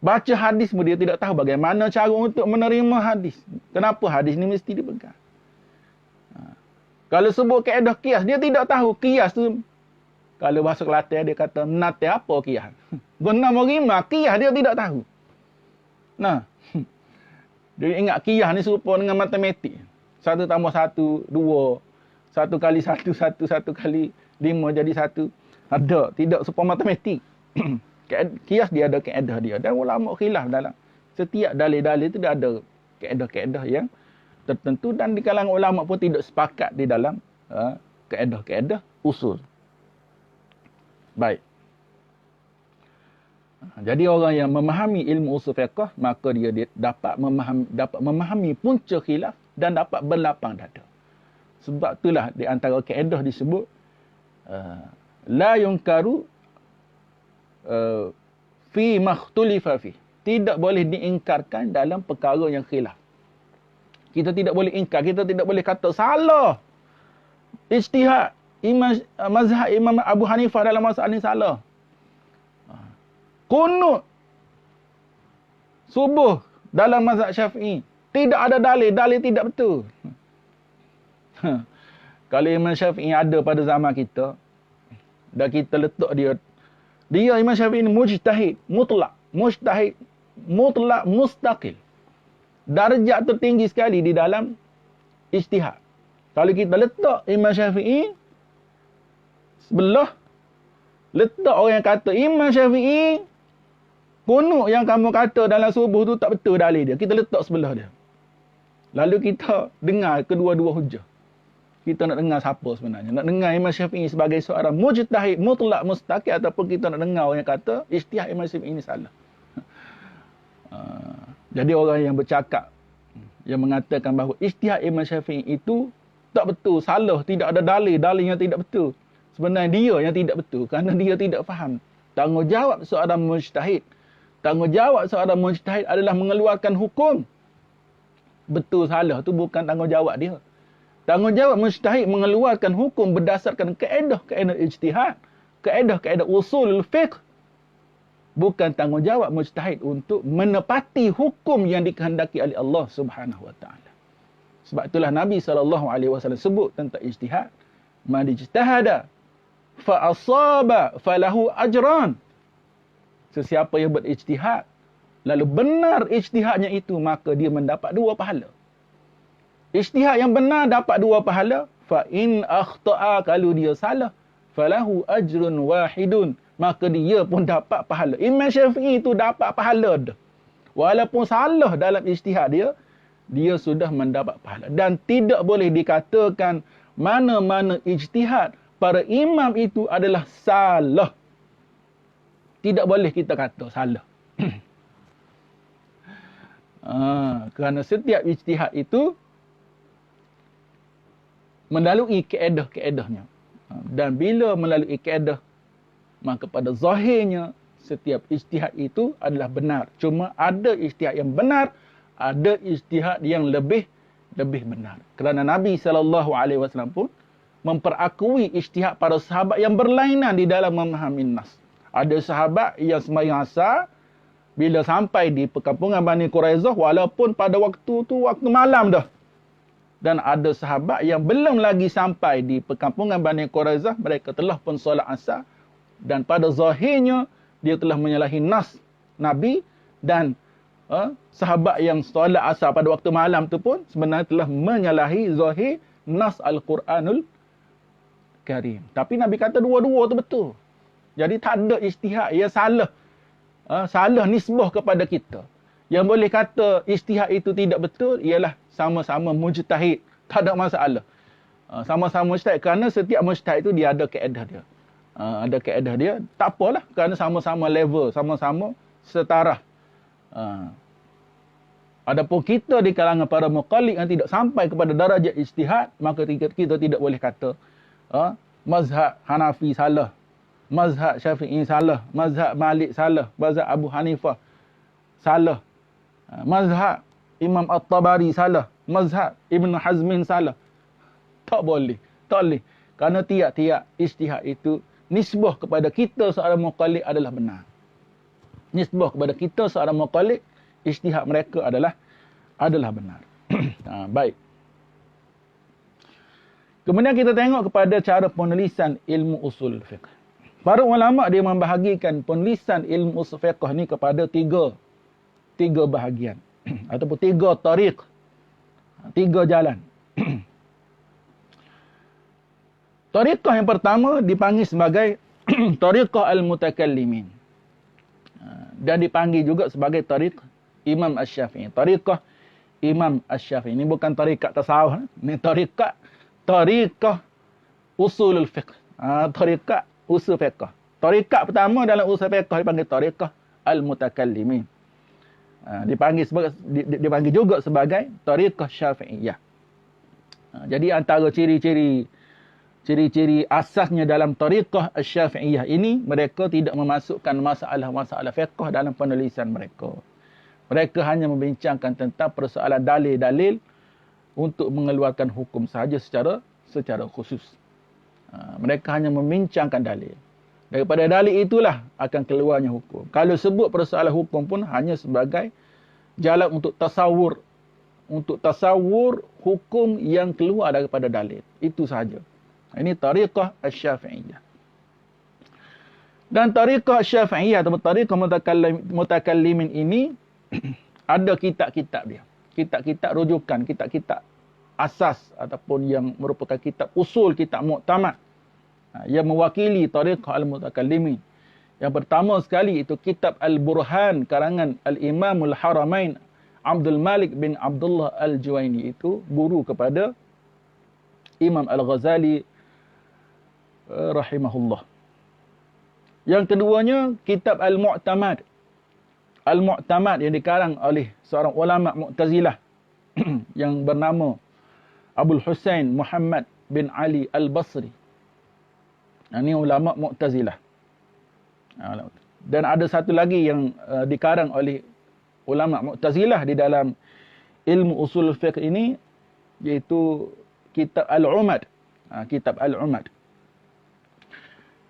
Baca hadis pun dia tidak tahu bagaimana cara untuk menerima hadis. Kenapa hadis ni mesti dipegang? Kalau sebut kaedah qiyas, dia tidak tahu qiyas tu. Kalau bahasa Kelantan dia kata, menate apa qiyas? Guna merima, qiyas dia tidak tahu. Nah, dia ingat qiyas ni serupa dengan matematik. 1 tambah 1, 2. 1 kali 1, 1 kali 5 jadi 1. Ada, tidak serupa matematik. Qiyas dia ada kaedah dia. Dan ulama khilaf dalam setiap dalil-dalil itu dia ada kaedah-kaedah yang tertentu, dan di kalangan ulama pun tidak sepakat di dalam kaedah-kaedah usul. Baik. Jadi orang yang memahami ilmu usul fiqh, maka dia dapat memahami punca khilaf dan dapat berlapang dada. Sebab itulah di antara kaedah disebut la yunkaru fi makhtulifa fi. Tidak boleh diingkarkan dalam perkara yang khilaf. Kita tidak boleh ingkar, kita tidak boleh kata salah. Ijtihad mazhab Imam Abu Hanifah dalam masalah ini salah. Kunut subuh dalam mazhab Syafi'i tidak ada dalil tidak betul. Kalau Imam Syafi'i ada pada zaman kita dan kita letak dia Imam Syafi'i ini mujtahid mutlak mustaqil. Darjat tertinggi sekali di dalam ijtihad. Kalau kita letak Imam Syafi'i sebelah, letak orang yang kata Imam Syafi'i kunut yang kamu kata dalam subuh tu tak betul dalil dia, kita letak sebelah dia. Lalu kita dengar kedua-dua hujah. Kita nak dengar siapa sebenarnya? Nak dengar Imam Syafi'i sebagai seorang mujtahid mutlak mustaqil, ataupun kita nak dengar orang yang kata ijtihad Imam Syafi'i ini salah. Jadi orang yang bercakap, yang mengatakan bahawa ijtihad Imam Syafi'i itu tak betul, salah, tidak ada dalil yang tidak betul. Sebenarnya dia yang tidak betul kerana dia tidak faham. Tanggungjawab seorang mujtahid adalah mengeluarkan hukum. Betul salah tu bukan tanggungjawab dia. Tanggungjawab mujtahid mengeluarkan hukum berdasarkan kaedah ijtihad, kaedah usul fiqh. Bukan tanggungjawab mujtahid untuk menepati hukum yang dikehendaki oleh Allah Subhanahu wa taala. Sebab itulah Nabi SAW sebut tentang ijtihad, man ijtahada fa asaba falahu ajran. Sesiapa yang berijtihad lalu benar ijtihadnya itu, maka dia mendapat 2 pahala. Ijtihad yang benar dapat 2 pahala. Fa in akhta'a, kalau dia salah, falahu ajrun wahidun, maka dia pun dapat pahala. Imam Syafi'i itu dapat pahala dah. Walaupun salah dalam ijtihad dia sudah mendapat pahala. Dan tidak boleh dikatakan mana-mana ijtihad para imam itu adalah salah. Tidak boleh kita kata salah. Kerana setiap ijtihad itu melalui kaedah-kaedahnya. Dan bila melalui kaedah, maka pada zahirnya setiap ijtihad itu adalah benar. Cuma ada ijtihad yang benar, ada ijtihad yang lebih benar. Kerana Nabi SAW pun memperakui ijtihad para sahabat yang berlainan di dalam memahami nas. Ada sahabat yang sembahyang asar, bila sampai di perkampungan Bani Quraizah, walaupun pada waktu tu waktu malam dah. Dan ada sahabat yang belum lagi sampai di perkampungan Bani Quraizah, mereka telah pun solat asar. Dan pada zahirnya, dia telah menyalahi nas Nabi. Dan sahabat yang solat asar pada waktu malam tu pun sebenarnya telah menyalahi zahir nas Al-Quranul Karim. Tapi Nabi kata dua-dua tu betul. Jadi tak ada ijtihad yang salah. Salah nisbah kepada kita. Yang boleh kata ijtihad itu tidak betul ialah sama-sama mujtahid. Tak ada masalah. Sama-sama mujtahid. Kerana setiap mujtahid itu dia ada kaedah dia. Ada kaedah dia. Tak apalah. Kerana sama-sama level. Sama-sama setara. Adapun kita di kalangan para muqallid yang tidak sampai kepada darjat ijtihad, maka kita tidak boleh kata mazhab Hanafi salah, mazhab Syafi'i salah, mazhab Malik salah, mazhab Abu Hanifah salah, mazhab Imam At-Tabari salah, mazhab Ibn Hazmin salah. Tak boleh. Kerana tiap-tiap ijtihad itu nisbah kepada kita seorang muqallid adalah benar. Nisbah kepada kita seorang muqallid, ijtihad mereka adalah benar. Baik. Kemudian kita tengok kepada cara penulisan ilmu usul fiqh. Para ulama dia membahagikan penulisan ilmu usul fiqh ni kepada tiga bahagian ataupun 3 tariq, 3 jalan. Tariqah yang pertama dipanggil sebagai tariqah al-mutakallimin. Dan dipanggil juga sebagai tariq Imam Asy-Syafi'i. Tariqah Imam Asy-Syafi'i. Ini bukan tariqah tasawuf. Ini tariqah usulul fiqh. Tariqah usul fiqh. Tariqah pertama dalam usul fiqh dipanggil tariqah al-mutakallimin. Dipanggil juga sebagai tariqah Syafi'iyah. Jadi antara ciri-ciri asasnya dalam tariqah Syafi'iyah ini, mereka tidak memasukkan masalah-masalah fiqh dalam penulisan mereka. Mereka hanya membincangkan tentang persoalan dalil-dalil untuk mengeluarkan hukum sahaja secara khusus. Mereka hanya membincangkan dalil. Daripada dalil itulah akan keluarnya hukum. Kalau sebut persoalan hukum pun hanya sebagai jalan untuk tasawur. Untuk tasawur hukum yang keluar daripada dalil. Itu sahaja. Ini tariqah Asy-Syafi'iyah. Dan tariqah Asy-Syafi'iyah atau tariqah mutakallimin ini ada kitab-kitab dia. Kitab-kitab rujukan, kitab-kitab asas ataupun yang merupakan kitab usul, kitab muktamad. Yang mewakili tariqah al-mutakallimin. Yang pertama sekali itu kitab Al-Burhan karangan Al-Imamul Haramain Abdul Malik bin Abdullah Al-Juwaini, itu guru kepada Imam Al-Ghazali rahimahullah. Yang keduanya kitab Al-Mu'tamad. Al-Mu'tamad yang dikarang oleh seorang ulama Mu'tazilah yang bernama Abul Husain Muhammad bin Ali Al-Basri. Ini ulama Mu'tazilah. Dan ada satu lagi yang dikarang oleh ulama Mu'tazilah di dalam ilmu usul fiqh ini, iaitu kitab Al-Umad. Kitab Al-Umad.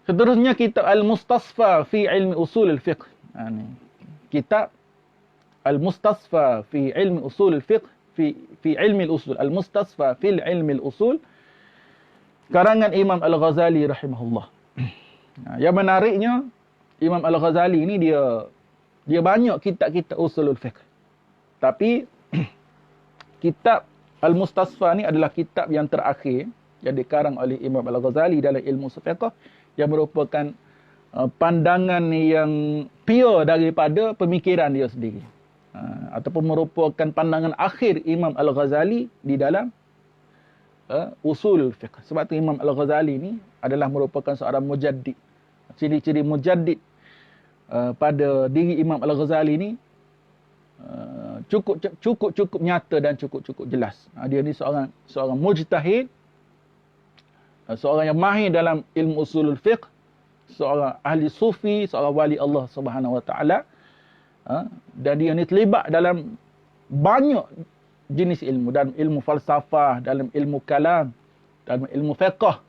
Seterusnya kitab Al-Mustasfa fi ilmi usul al-fiqh. Kitab Al-Mustasfa fi ilmi usul al-fiqh fi ilmi al-usul. Al-Mustasfa fi ilmi al-usul karangan Imam Al-Ghazali rahimahullah. Yang menariknya, Imam Al-Ghazali ini dia banyak kitab-kitab usulul fiqh. Tapi kitab Al-Mustasfa ni adalah kitab yang terakhir yang dikarang oleh Imam Al-Ghazali dalam ilmu usul fiqh, yang merupakan pandangan yang pure daripada pemikiran dia sendiri. Ataupun merupakan pandangan akhir Imam Al-Ghazali di dalam usul fiqh. Sebab tu Imam Al-Ghazali ni adalah merupakan seorang mujaddid. Ciri-ciri mujaddid pada diri Imam Al-Ghazali ni cukup nyata dan cukup jelas. Dia ni seorang mujtahid, seorang yang mahir dalam ilmu usulul fiqh, seorang ahli sufi, seorang wali Allah Subhanahu wa taala. Dan dia ni terlibat dalam banyak jenis ilmu, dalam ilmu falsafah, dalam ilmu kalam, dalam ilmu fiqh.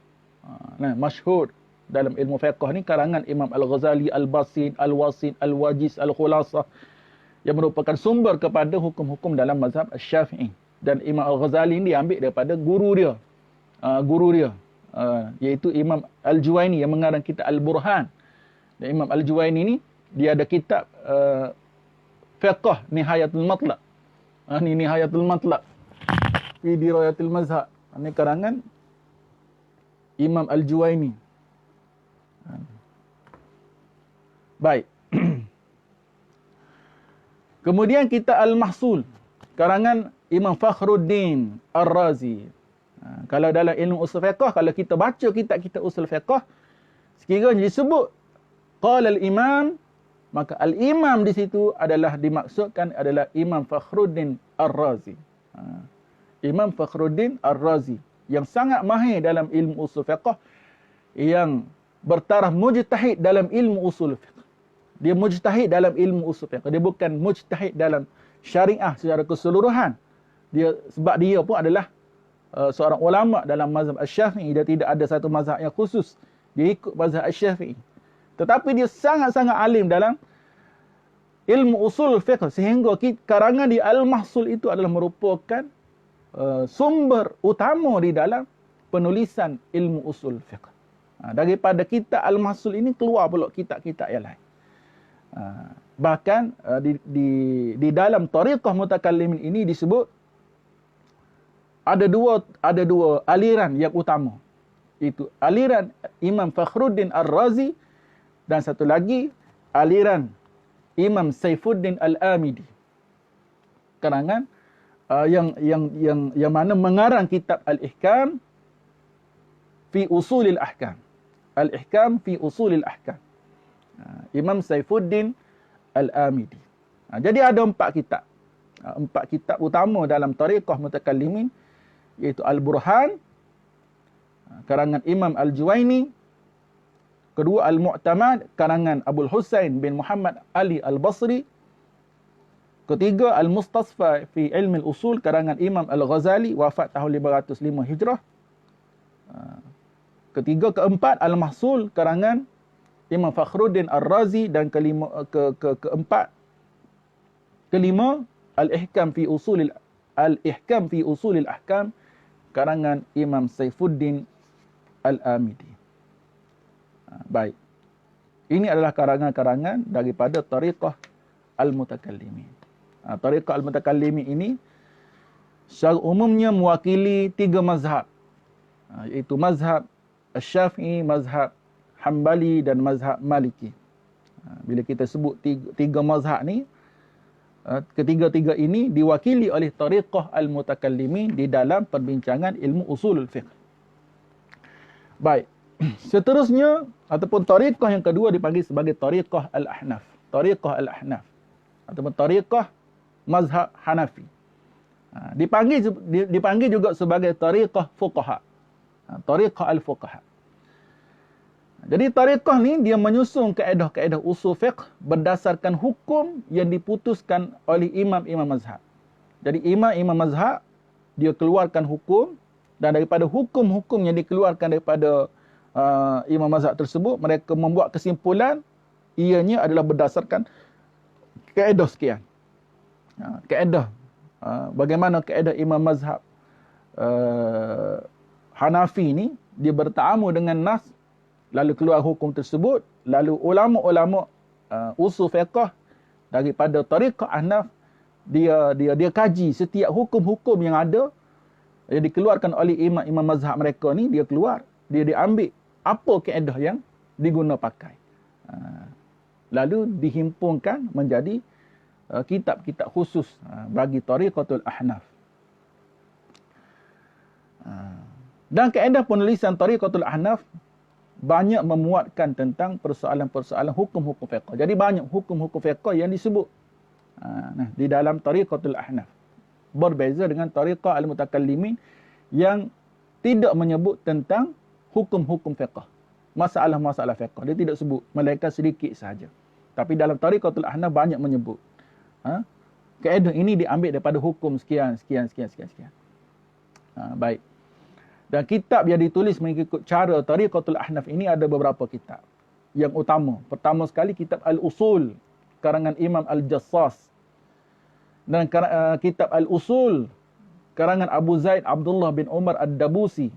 Masyhur dalam ilmu fiqh ni karangan Imam Al-Ghazali, Al-Basit, Al-Wasit, Al-Wajiz, Al-Khulasah, yang merupakan sumber kepada hukum-hukum dalam mazhab Asy-Syafi'i. Dan Imam Al-Ghazali ni diambil daripada guru dia. Iaitu Imam Al-Juwaini yang mengarang kitab Al-Burhan. Dan Imam Al-Juwaini ni dia ada kitab fiqh Nihayatul Matlaq. Ni Nihayatul Matlaq fi Dirayatil Mazhab. Ini karangan Imam Al-Juwaini. Baik. Kemudian kita Al-Mahsul karangan Imam Fakhruddin Ar-Razi. Kalau dalam ilmu usul fiqh, kalau kita baca kitab-kitab usul fiqh, sekiranya disebut qala al-imam, maka al-imam di situ adalah dimaksudkan adalah Imam Fakhruddin Ar-Razi. Imam Fakhruddin Ar-Razi yang sangat mahir dalam ilmu usul fiqh, yang bertaraf mujtahid dalam ilmu usul fiqh. Dia mujtahid dalam ilmu usul fiqh. Dia bukan mujtahid dalam syariah secara keseluruhan. Sebab dia pun adalah seorang ulama dalam mazhab Asy-Syafi'i. Dia tidak ada satu mazhab yang khusus. Dia ikut mazhab Asy-Syafi'i. Tetapi dia sangat-sangat alim dalam ilmu usul fiqh, sehingga karangan di Al-Mahsul itu adalah merupakan sumber utama di dalam penulisan ilmu usul fiqh. Daripada kitab Al-Mahsul ini keluar pula kitab-kitab yang lain. Bahkan di dalam tariqah mutakallimin ini disebut ada dua aliran yang utama. Itu aliran Imam Fakhruddin Ar-Razi dan satu lagi aliran Imam Saifuddin Al-Amidi. Karangan yang mana mengarang kitab Al-Ihkam fi Usulil Ahkam. Al-Ihkam fi Usulil Ahkam. Imam Saifuddin Al-Amidi. Jadi ada 4 kitab. 4 kitab utama dalam tariqah mutakallimin, iaitu Al-Burhan, karangan Imam Al-Juwaini. Kedua, Al-Mu'tamad, karangan Abul Husain bin Muhammad Ali Al-Basri. Ketiga, Al-Mustasfa fi Ilmi Al-Usul, karangan Imam Al-Ghazali, wafat tahun 505 Hijrah. Ketiga, keempat, Al-Mahsul, karangan Imam Fakhruddin Ar-Razi. Dan keempat, kelima, Al-Ihkam fi Usulil Ahkam, karangan Imam Saifuddin Al-Amidi. Baik. Ini adalah karangan-karangan daripada tariqah Al-Mutakallimin. Tariqah Al-Mutakallimin ini secara umumnya mewakili 3 mazhab. Iaitu mazhab Syafi'i, mazhab Hambali dan mazhab Maliki. Bila kita sebut 3 mazhab ni, ketiga-tiga ini diwakili oleh tariqah Al-Mutakallimin di dalam perbincangan ilmu usulul fiqh. Baik. Seterusnya, ataupun tariqah yang kedua dipanggil sebagai tariqah Al-Ahnaf. Tariqah Al-Ahnaf. Ataupun tariqah mazhab Hanafi. Dipanggil juga sebagai tariqah fuqaha. Tariqah Al-Fuqaha. Jadi tariqah ni dia menyusun kaedah-kaedah usul fiqh berdasarkan hukum yang diputuskan oleh imam-imam mazhab. Jadi imam-imam mazhab dia keluarkan hukum, dan daripada hukum-hukum yang dikeluarkan daripada imam mazhab tersebut, mereka membuat kesimpulan ianya adalah berdasarkan kaedah sekian. Kaedah. Bagaimana kaedah imam mazhab Hanafi ni, dia bertamu dengan nas, lalu keluar hukum tersebut, lalu ulama-ulama usul fiqh daripada tariqah Ahnaf, dia kaji setiap hukum-hukum yang ada yang dikeluarkan oleh imam-imam mazhab mereka ni, dia ambil apa kaedah yang diguna pakai. Lalu dihimpunkan menjadi kitab-kitab khusus bagi tariqatul Ahnaf. Dan kaedah penulisan tariqatul Ahnaf banyak memuatkan tentang persoalan-persoalan hukum-hukum fiqh. Jadi banyak hukum-hukum fiqh yang disebut di dalam tariqatul Ahnaf. Berbeza dengan tariqah Al-Mutakallimin yang tidak menyebut tentang hukum-hukum fiqh. Masalah-masalah fiqh. Dia tidak sebut. Melainkan sedikit sahaja. Tapi dalam tariqatul Ahnaf banyak menyebut. Kaedah ini diambil daripada hukum sekian. Baik. Dan kitab yang ditulis mengikut cara tariqatul Ahnaf ini ada beberapa kitab. Yang utama. Pertama sekali kitab Al-Usul, karangan Imam Al-Jassas. Dan kitab Al-Usul, karangan Abu Zaid Abdullah bin Umar Ad-Dabusi.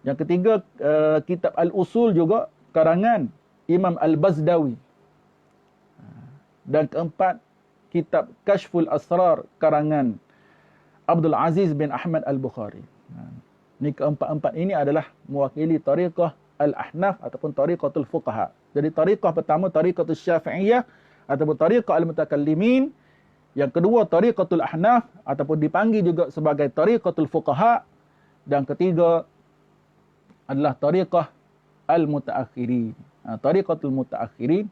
Yang ketiga, kitab Al-Usul juga karangan Imam Al-Bazdawi. Dan keempat, kitab Kashful Asrar, karangan Abdul Aziz bin Ahmad Al-Bukhari. Ini keempat-empat ini adalah mewakili tariqah Al-Ahnaf ataupun tariqatul Fuqaha. Jadi tariqah pertama, tariqatul Syafi'iyah ataupun tariqah Al-Mutakallimin. Yang kedua, tariqatul Ahnaf ataupun dipanggil juga sebagai tariqatul Fuqaha. Dan ketiga adalah tariqah Al-Mutaakhirin. Tariqatul Mutaakhirin,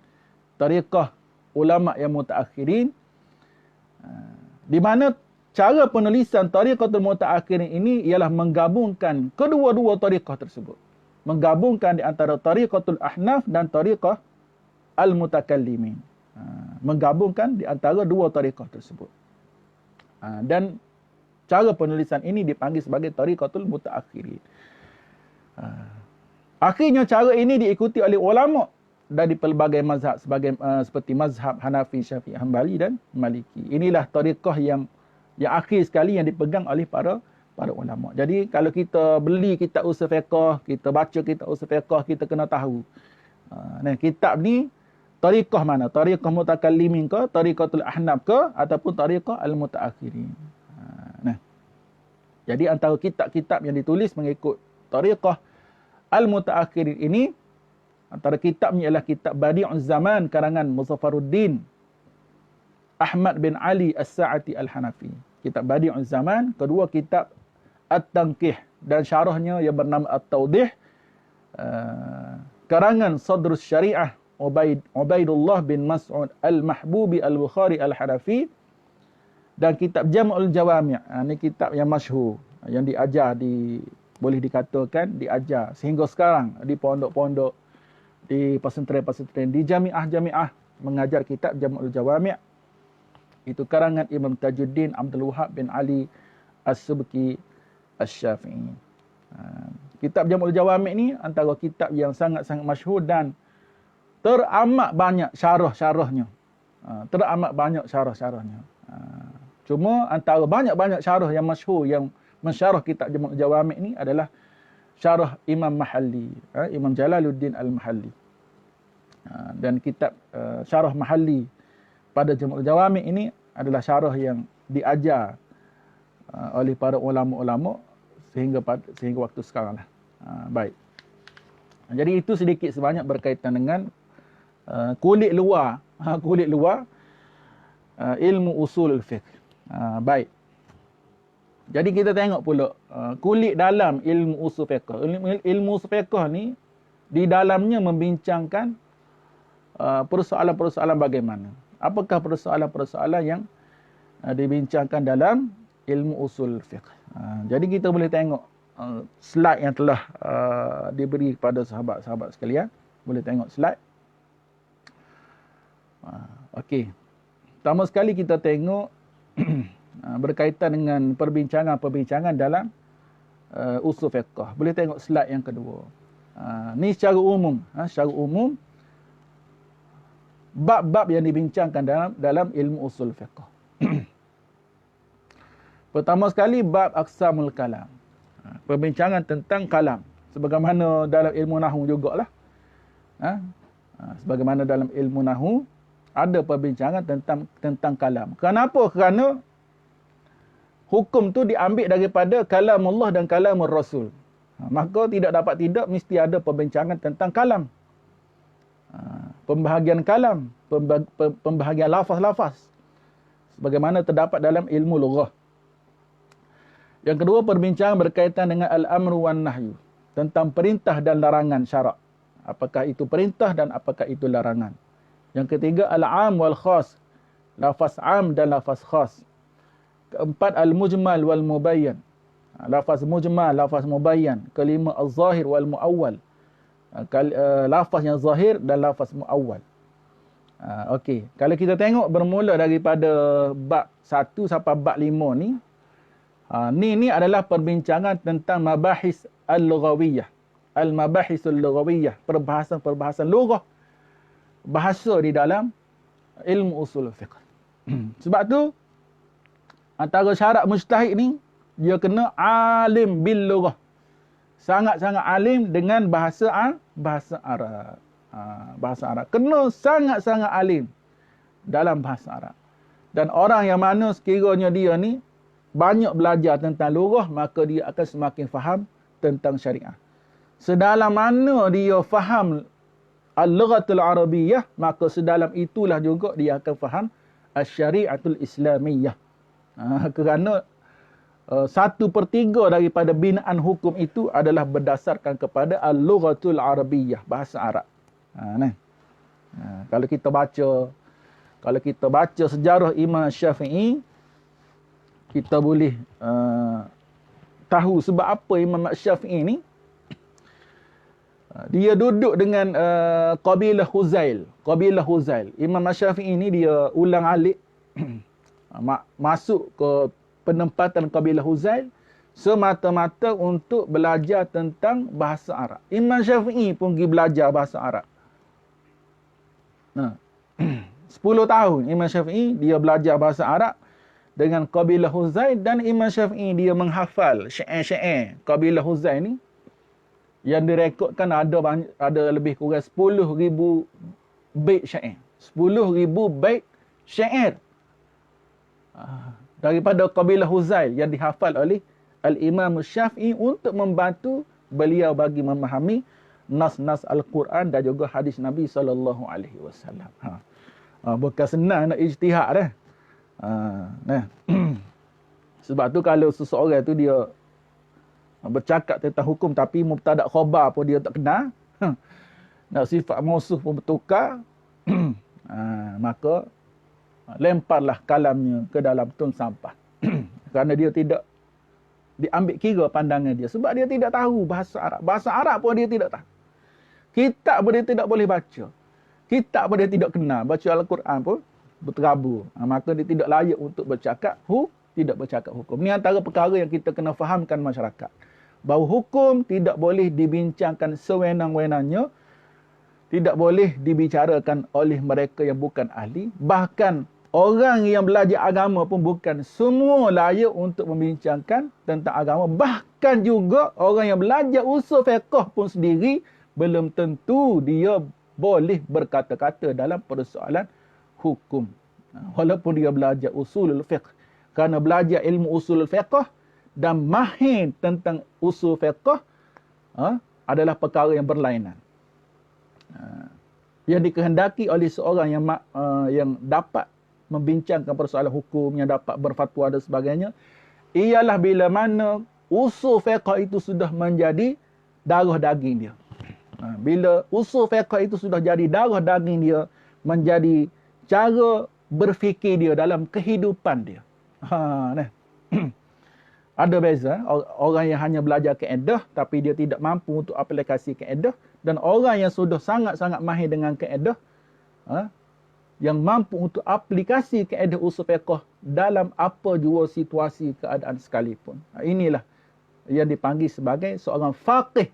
tariqah ulama yang mutaakhirin. Di mana cara penulisan tariqatul Mutaakhirin ini ialah menggabungkan kedua-dua tariqah tersebut. Menggabungkan di antara tariqatul Ahnaf dan tariqah Al-Mutakallimin. Menggabungkan di antara dua tariqah tersebut. Dan cara penulisan ini dipanggil sebagai tariqatul Mutaakhirin. Akhirnya cara ini diikuti oleh ulama dari pelbagai mazhab seperti mazhab Hanafi, Syafi'i, Hambali dan Maliki. Inilah tariqah yang akhir sekali yang dipegang oleh para ulama. Jadi kalau kita beli kitab usul fiqh, kita baca kitab usul fiqh, kita kena tahu kitab ni tariqah mana? Tariqah Mutakallimin ke, tariqatul Ahnaf ke, ataupun tariqah Al-Mutaakhirin. Jadi antara kitab-kitab yang ditulis mengikut tariqah Al-Mutaakhirin ini, antara kitabnya ialah kitab Badi'uz Zaman karangan Muzaffaruddin Ahmad bin Ali As-Sa'ati Al-Hanafi. Kitab Badi'uz Zaman. Kedua, kitab At-Tanqih dan syarahnya yang bernama At-Tawdih karangan Sadrus Syariah Ubaidullah bin Mas'ud Al-Mahbubi Al-Bukhari Al-Hanafi, dan kitab Jam'ul Jawami'. Ini kitab yang masyhur, yang diajar boleh dikatakan diajar sehingga sekarang di pondok-pondok, di pesantren-pesantren, di jamiah-jamiah mengajar kitab Jam'ul Jawami'. Itu karangan Imam Tajuddin Abdul Wahab bin Ali As-Subki Asy-Syafi'i. Kitab Jam'ul Jawami' ni antara kitab yang sangat-sangat masyhur dan teramat banyak syarah-syarahnya. Teramat banyak syarah-syarahnya. Cuma antara banyak-banyak syarah yang masyhur yang mensyarah kitab Jam'ul Jawami' ni adalah syarah Imam Mahalli, Imam Jalaluddin Al-Mahalli. Dan kitab syarah Mahalli pada Jam'ul Jawami' ini adalah syarah yang diajar oleh para ulama-ulama sehingga waktu sekarang lah. Baik. Jadi itu sedikit sebanyak berkaitan dengan kulit luar ilmu usul fiqh. Baik. Jadi kita tengok pula kulit dalam ilmu usul fiqh. Ilmu usul fiqh ni di dalamnya membincangkan persoalan-persoalan bagaimana. Apakah persoalan-persoalan yang dibincangkan dalam ilmu usul fiqh. Jadi kita boleh tengok slide yang telah diberi kepada sahabat-sahabat sekalian. Boleh tengok slide. Okey. Pertama sekali kita tengok berkaitan dengan perbincangan-perbincangan dalam usul fiqh. Boleh tengok slide yang kedua. Ni secara umum, bab-bab yang dibincangkan dalam ilmu usul fiqh. Pertama sekali bab aqsamul kalam. Perbincangan tentang kalam. Sebagaimana dalam ilmu nahwu jugalah. Sebagaimana dalam ilmu nahwu ada perbincangan tentang kalam. Kenapa? Kerana hukum tu diambil daripada kalam Allah dan kalam Rasul. Maka tidak dapat tidak mesti ada perbincangan tentang kalam. Pembahagian kalam, pembahagian lafaz-lafaz. Sebagaimana terdapat dalam ilmu lughah. Yang kedua, perbincangan berkaitan dengan al-amru wan nahyu, tentang perintah dan larangan syarak. Apakah itu perintah dan apakah itu larangan. Yang ketiga, al-am wal khas, lafaz am dan lafaz khas. Keempat, al-mujmal wal mubayyan, lafaz mujmal, lafaz mubayyan. Kelima, al-zahir wal muawwal, lafaz yang zahir dan lafaz muawwal. Okey, kalau kita tengok bermula daripada bab 1 sampai bab 5 ni, ni adalah perbincangan tentang mabahis al-lughawiyah. Al-mabahisul lughawiyah, perbahasan-perbahasan lughah, bahasa di dalam ilmu usul fiqh. Sebab tu antara syarat mujtahid ni, dia kena alim bil lughah. Sangat-sangat alim dengan bahasa Arab. Bahasa Arab. Kena sangat-sangat alim dalam bahasa Arab. Dan orang yang mana sekiranya dia ni banyak belajar tentang lughah, maka dia akan semakin faham tentang syariah. Sedalam mana dia faham al-lughatul arabiyyah, maka sedalam itulah juga dia akan faham asy-syari'atul islamiyah. Kerana 1/3 daripada binaan hukum itu adalah berdasarkan kepada al-lughatul arabiyyah, bahasa Arab. Kalau kita baca sejarah Imam Syafi'i, kita boleh tahu sebab apa Imam Syafi'i ni dia duduk dengan kabilah Huzail. Imam Syafi'i ni dia ulang-alik masuk ke penempatan kabilah Huzail semata-mata untuk belajar tentang bahasa Arab. Imam Syafi'i pun pergi belajar bahasa Arab. 10 tahun Imam Syafi'i dia belajar bahasa Arab dengan kabilah Huzail, dan Imam Syafi'i dia menghafal syair-syair kabilah Huzail ni yang direkodkan ada lebih kurang 10,000 bait syair. 10,000 bait syair daripada kabilah Huzail yang dihafal oleh Al-Imam Syafi'i untuk membantu beliau bagi memahami nas-nas Al-Quran dan juga hadis Nabi SAW. Bukan senang nak ijtihad dah. Sebab tu kalau seseorang tu dia bercakap tentang hukum tapi mubtada khabar pun dia tak kenal, nak sifat mausuh pun bertukar, maka lemparlah kalamnya ke dalam tong sampah. Kerana dia tidak diambil kira pandangan dia. Sebab dia tidak tahu bahasa Arab. Bahasa Arab pun dia tidak tahu. Kitab pun dia tidak boleh baca. Kitab pun dia tidak kenal. Baca Al-Quran pun berterabur. Maka dia tidak layak untuk bercakap tidak bercakap hukum. Ini antara perkara yang kita kena fahamkan masyarakat. Bahawa hukum tidak boleh dibincangkan sewenang-wenangnya. Tidak boleh dibicarakan oleh mereka yang bukan ahli. Bahkan orang yang belajar agama pun bukan semua layak untuk membincangkan tentang agama. Bahkan juga orang yang belajar usul fiqh pun sendiri belum tentu dia boleh berkata-kata dalam persoalan hukum. Walaupun dia belajar usulul fiqh. Kerana belajar ilmu usulul fiqh dan mahir tentang usul fiqh adalah perkara yang berlainan. Yang dikehendaki oleh seorang yang dapat membincangkan persoalan hukum, yang dapat berfatwa dan sebagainya, ialah bila mana usul fiqh itu sudah menjadi darah daging dia. Bila usul fiqh itu sudah jadi darah daging dia, menjadi cara berfikir dia dalam kehidupan dia. Ada beza orang yang hanya belajar kaedah tapi dia tidak mampu untuk aplikasi kaedah, dan orang yang sudah sangat-sangat mahir dengan kaedah, yang mampu untuk aplikasi kaedah usul fiqh dalam apa jua situasi keadaan sekalipun. Inilah yang dipanggil sebagai seorang faqih.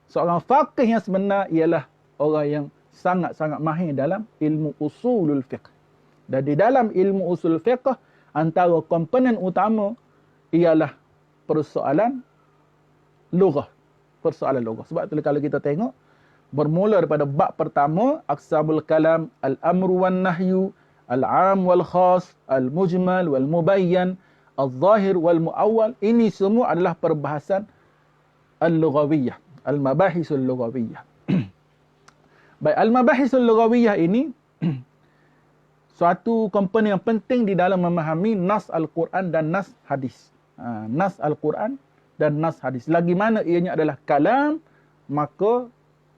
Seorang faqih yang sebenar ialah orang yang sangat-sangat mahir dalam ilmu usulul fiqh. Dan di dalam ilmu usul fiqh, antara komponen utama ialah persoalan lughah. Persoalan lughah. Sebab itu kalau kita tengok, bermula daripada bab pertama, aqsamul kalam, al-amru wan nahyu, al-am wal khas, al-mujmal wal mubayyan, al-zahir wal muawwal. Ini semua adalah perbahasan al-lughawiyah, al-mabahisul lughawiyah. Baik, al-mabahisul lughawiyah ini suatu komponen yang penting di dalam memahami nas Al-Quran dan nas hadis. Nas Al-Quran dan nas hadis. Lagi mana ianya adalah kalam, maka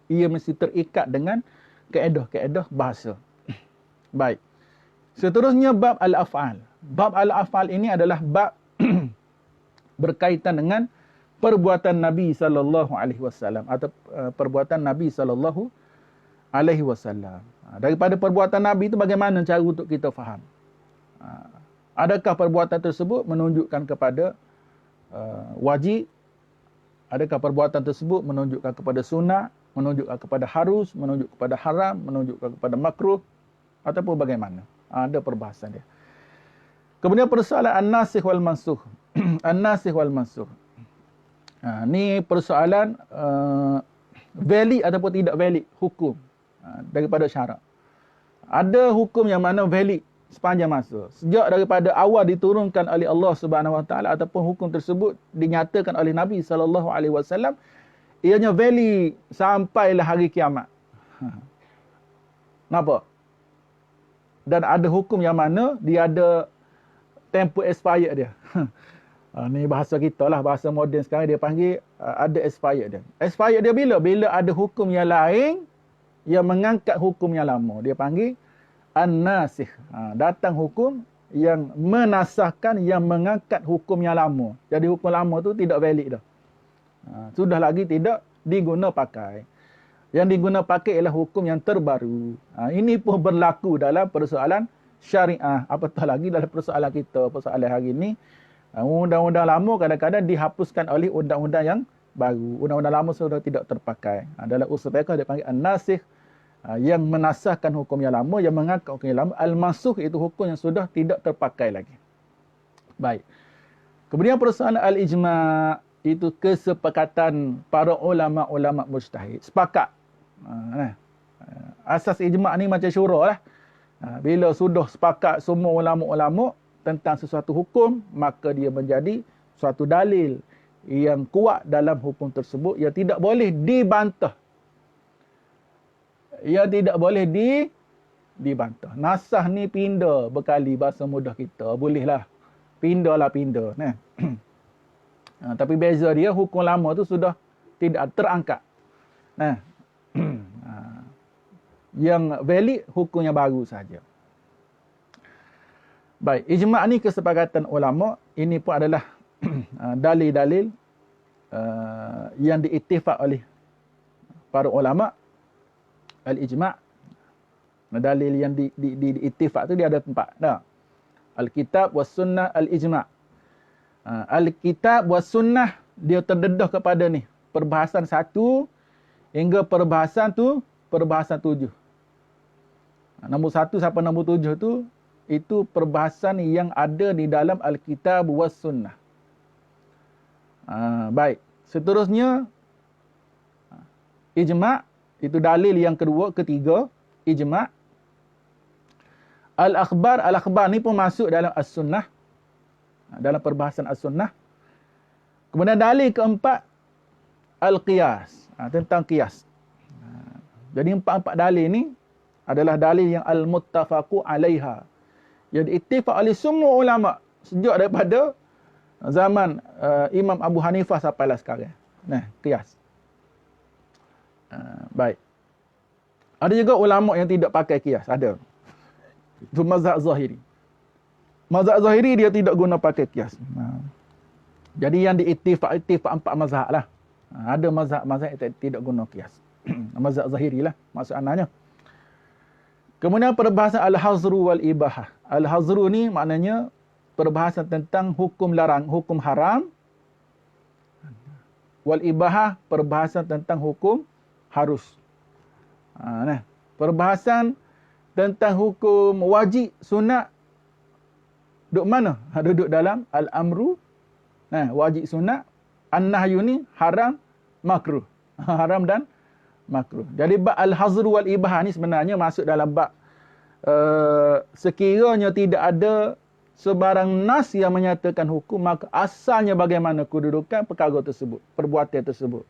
ia mesti terikat dengan kaedah-kaedah bahasa. Baik. Seterusnya bab al-af'al. Bab al-af'al ini adalah bab berkaitan dengan perbuatan Nabi sallallahu alaihi wasallam atau perbuatan Nabi sallallahu alaihi wasallam. Daripada perbuatan Nabi itu bagaimana cara untuk kita faham? Adakah perbuatan tersebut menunjukkan kepada wajib? Adakah perbuatan tersebut menunjukkan kepada sunnah? Menunjukkan kepada harus, menunjuk kepada haram, menunjukkan kepada makruh, ataupun bagaimana? Ada perbahasan dia. Kemudian persoalan an-nasikh wal mansukh. An-nasikh wal mansukh. Ni persoalan valid ataupun tidak valid hukum daripada syarak. Ada hukum yang mana valid sepanjang masa. Sejak daripada awal diturunkan oleh Allah Subhanahu Wa Taala, ataupun hukum tersebut dinyatakan oleh Nabi sallallahu alaihi wasallam, ianya valid sampailah hari kiamat. Nampak? Dan ada hukum yang mana dia ada tempoh expired dia. Ni bahasa kita lah, bahasa moden sekarang dia panggil ada expired dia. Expired dia bila? Bila ada hukum yang lain yang mengangkat hukum yang lama. Dia panggil an-nasikh. Datang hukum yang menasahkan, yang mengangkat hukum yang lama. Jadi hukum lama tu tidak valid dah. Sudah lagi tidak diguna pakai. Yang diguna pakai ialah hukum yang terbaru. Ini pun berlaku dalam persoalan syariah. Apatah lagi dalam persoalan kita, persoalan hari ini. Undang-undang lama kadang-kadang dihapuskan oleh undang-undang yang baru. Undang-undang lama sudah tidak terpakai. Dalam usul fiqh dia panggil an-nasikh, yang menasahkan hukum yang lama, yang mengangkat hukum yang lama. Al-mansukh itu hukum yang sudah tidak terpakai lagi. Baik. Kemudian persoalan al-ijma', itu kesepakatan para ulama-ulama mujtahid. Sepakat. Asas ijma' ni macam syura lah. Bila sudah sepakat semua ulama-ulama tentang sesuatu hukum, maka dia menjadi suatu dalil yang kuat dalam hukum tersebut, yang tidak boleh dibantah. Yang tidak boleh dibantah. Nasah ni pindah berkali, bahasa mudah kita. Bolehlah. Pindahlah pindah. Tapi beza dia, hukum lama tu sudah tidak terangkat. Yang valid hukumnya baru saja. Baik, ijma' ni kesepakatan ulama, ini pun adalah dalil-dalil yang diiktifak oleh para ulama. Al-ijma', dalil yang diiktifak tu dia ada 4. Dah. Al-kitab was sunnah al-ijma'. Al-kitab was sunnah dia terdedah kepada ni, perbahasan 1 hingga perbahasan 7. Nombor 1 sampai nombor 7 tu, itu perbahasan yang ada di dalam Al-Kitab was Sunnah. Baik. Seterusnya, ijma', itu dalil yang ketiga, ijma'. Al-akhbar ni pun masuk dalam As-Sunnah, dalam perbahasan As-Sunnah. Kemudian dalil keempat, al-qiyas, tentang qiyas. Jadi 4 dalil ni adalah dalil yang al-muttafaqu alaiha, yang diiktifak oleh semua ulama sejak daripada zaman Imam Abu Hanifah sampailah sekarang. Nah, qiyas. Baik. Ada juga ulama yang tidak pakai qiyas, ada. Itu mazhab Zahiri. Mazhab Zahiri dia tidak guna pakai qiyas. Jadi yang diiktifak 4 mazhab lah. Ada mazhab yang tidak guna qiyas. Mazhab Zahiri lah maksud anaknya. Kemudian perbahasan al-hazru wal ibahah. Al-hazru ni maknanya perbahasan tentang hukum larang, hukum haram. Wal ibahah perbahasan tentang hukum harus. Nah, perbahasan tentang hukum wajib, sunat duduk mana? Duduk dalam al-amru. Nah, wajib sunat, an-nahyu ni haram, makruh. Haram dan makruh. Jadi bab al-hazru wal ibahah ni sebenarnya masuk dalam bab sekiranya tidak ada sebarang nas yang menyatakan hukum, maka asalnya bagaimana kedudukan perkara tersebut, perbuatan tersebut.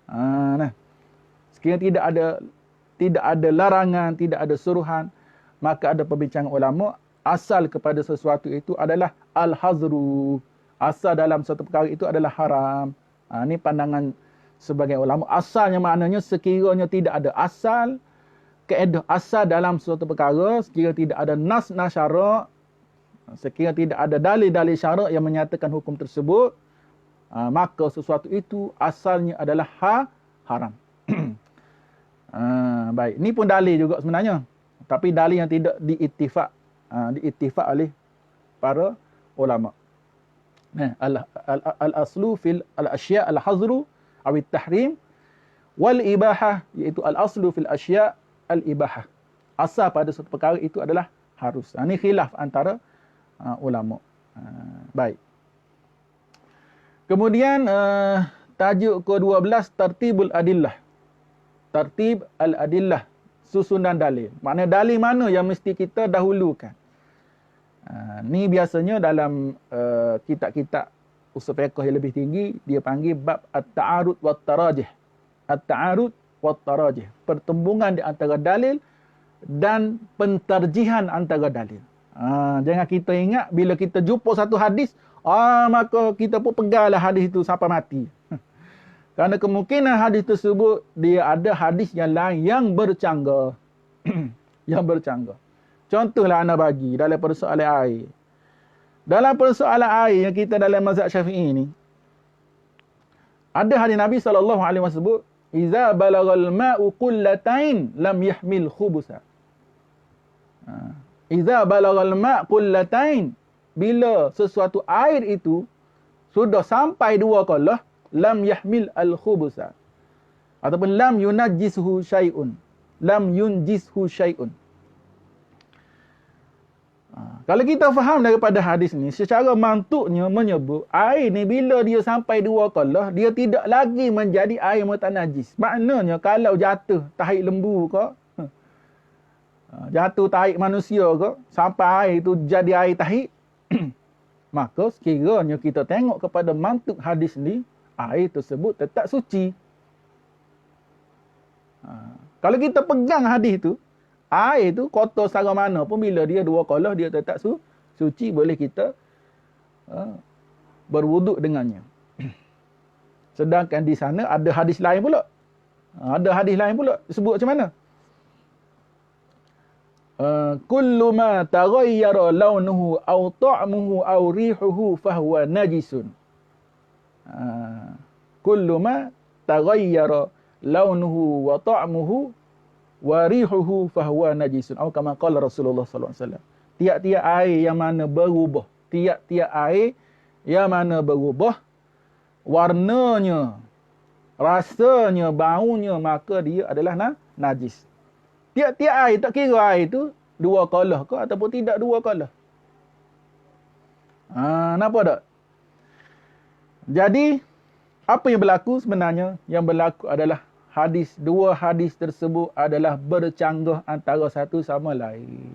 Nah, sekiranya tidak ada larangan, tidak ada suruhan, maka ada perbincangan ulama, asal kepada sesuatu itu adalah al-hazru. Asal dalam satu perkara itu adalah haram. Ini pandangan sebagai ulama. Asalnya maknanya sekiranya tidak ada asal, kaedah asal dalam suatu perkara, sekiranya tidak ada nas syarak, sekiranya tidak ada dalil-dalil syarak yang menyatakan hukum tersebut, maka sesuatu itu asalnya adalah haram. Baik, ini pun dalil juga sebenarnya. Tapi dalil yang tidak diiktifak oleh para ulama. Nah, al-aslu fil al-asya' al-hazru aw at-tahrim wal ibahah, iaitu al-aslu fil asya' al-ibahah. Asal pada suatu perkara itu adalah harus. Ini khilaf antara ulama. Baik. Kemudian tajuk ke-12, tartibul adillah. Tartib al-adillah, susunan dalil. Maknanya dalil mana yang mesti kita dahulukan. Ni biasanya dalam kitab-kitab usul fiqh yang lebih tinggi, dia panggil bab at-ta'arud wat tarajih. At-ta'arud wat tarajih, pertembungan di antara dalil dan pentarjihan antara dalil. Jangan kita ingat bila kita jumpa satu hadis, maka kita pun peganglah hadis itu sampai mati. Kerana kemungkinan hadis tersebut dia ada hadis yang lain yang bercanggah. Yang bercanggah. Contohlah ana bagi dalam persoalan air. Dalam persoalan air yang kita dalam mazhab Syafi'i ni, ada hadis Nabi SAW sebut, "Iza balagal ma'u qullatain lam yahmil khubusa." Iza balagal ma' qullatain, bila sesuatu air itu sudah sampai 2 qalah, lam yahmil al-khubusa. Ataupun lam yunajjishu syai'un. Lam yunjishu syai'un. Kalau kita faham daripada hadis ni, secara mantuknya menyebut air ni bila dia sampai 2 qalah, dia tidak lagi menjadi air mutanajis. Maknanya kalau jatuh tahi lembu ke, jatuh tahi manusia ke, sampai air itu jadi air tahi, maka sekiranya kita tengok kepada mantuk hadis ni, air tersebut tetap suci. Kalau kita pegang hadis tu, air tu kotor secara mana pun, bila dia 2 qalah dia tetap suci, boleh kita berwuduk dengannya. Sedangkan di sana ada hadis lain pula. Ada hadis lain pula. Sebut macam mana? kullu ma taghayyara launuhu aw ta'muhu aw rihuhu fahuwa najisun. Kullu ma taghayyara launuhu wa ta'muhu wa rihuhu fahuwa najisun. Atau kama qala Rasulullah sallallahu alaihi wasallam. Tiap-tiap air yang mana berubah, tiap-tiap air yang mana berubah warnanya, rasanya, baunya, maka dia adalah najis. Tiap-tiap air, tak kira air tu dua kalah ke ataupun tidak dua kalah. Nampak tak? Jadi, apa yang berlaku sebenarnya? Yang berlaku adalah dua hadis tersebut adalah bercanggah antara satu sama lain.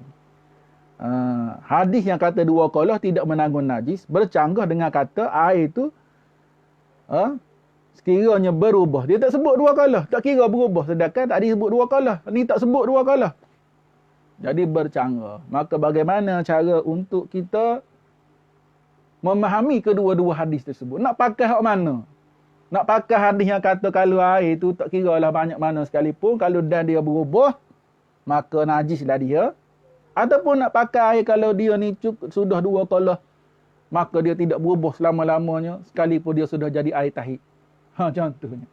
Hadis yang kata dua kalah tidak menanggung najis, bercanggah dengan kata air itu sekiranya berubah. Dia tak sebut dua kalah, tak kira berubah. Sedangkan tadi sebut dua kalah, ni tak sebut dua kalah. Jadi bercanggah. Maka bagaimana cara untuk kita memahami kedua-dua hadis tersebut? Nak pakai hak mana? Nak pakai hadis yang kata kalau air itu tak kira lah banyak mana sekalipun, kalau dah dia berubah, maka najislah dia. Ataupun nak pakai air kalau dia ni sudah dua kalah, maka dia tidak berubah selama-lamanya, sekalipun dia sudah jadi air tahid. Contohnya.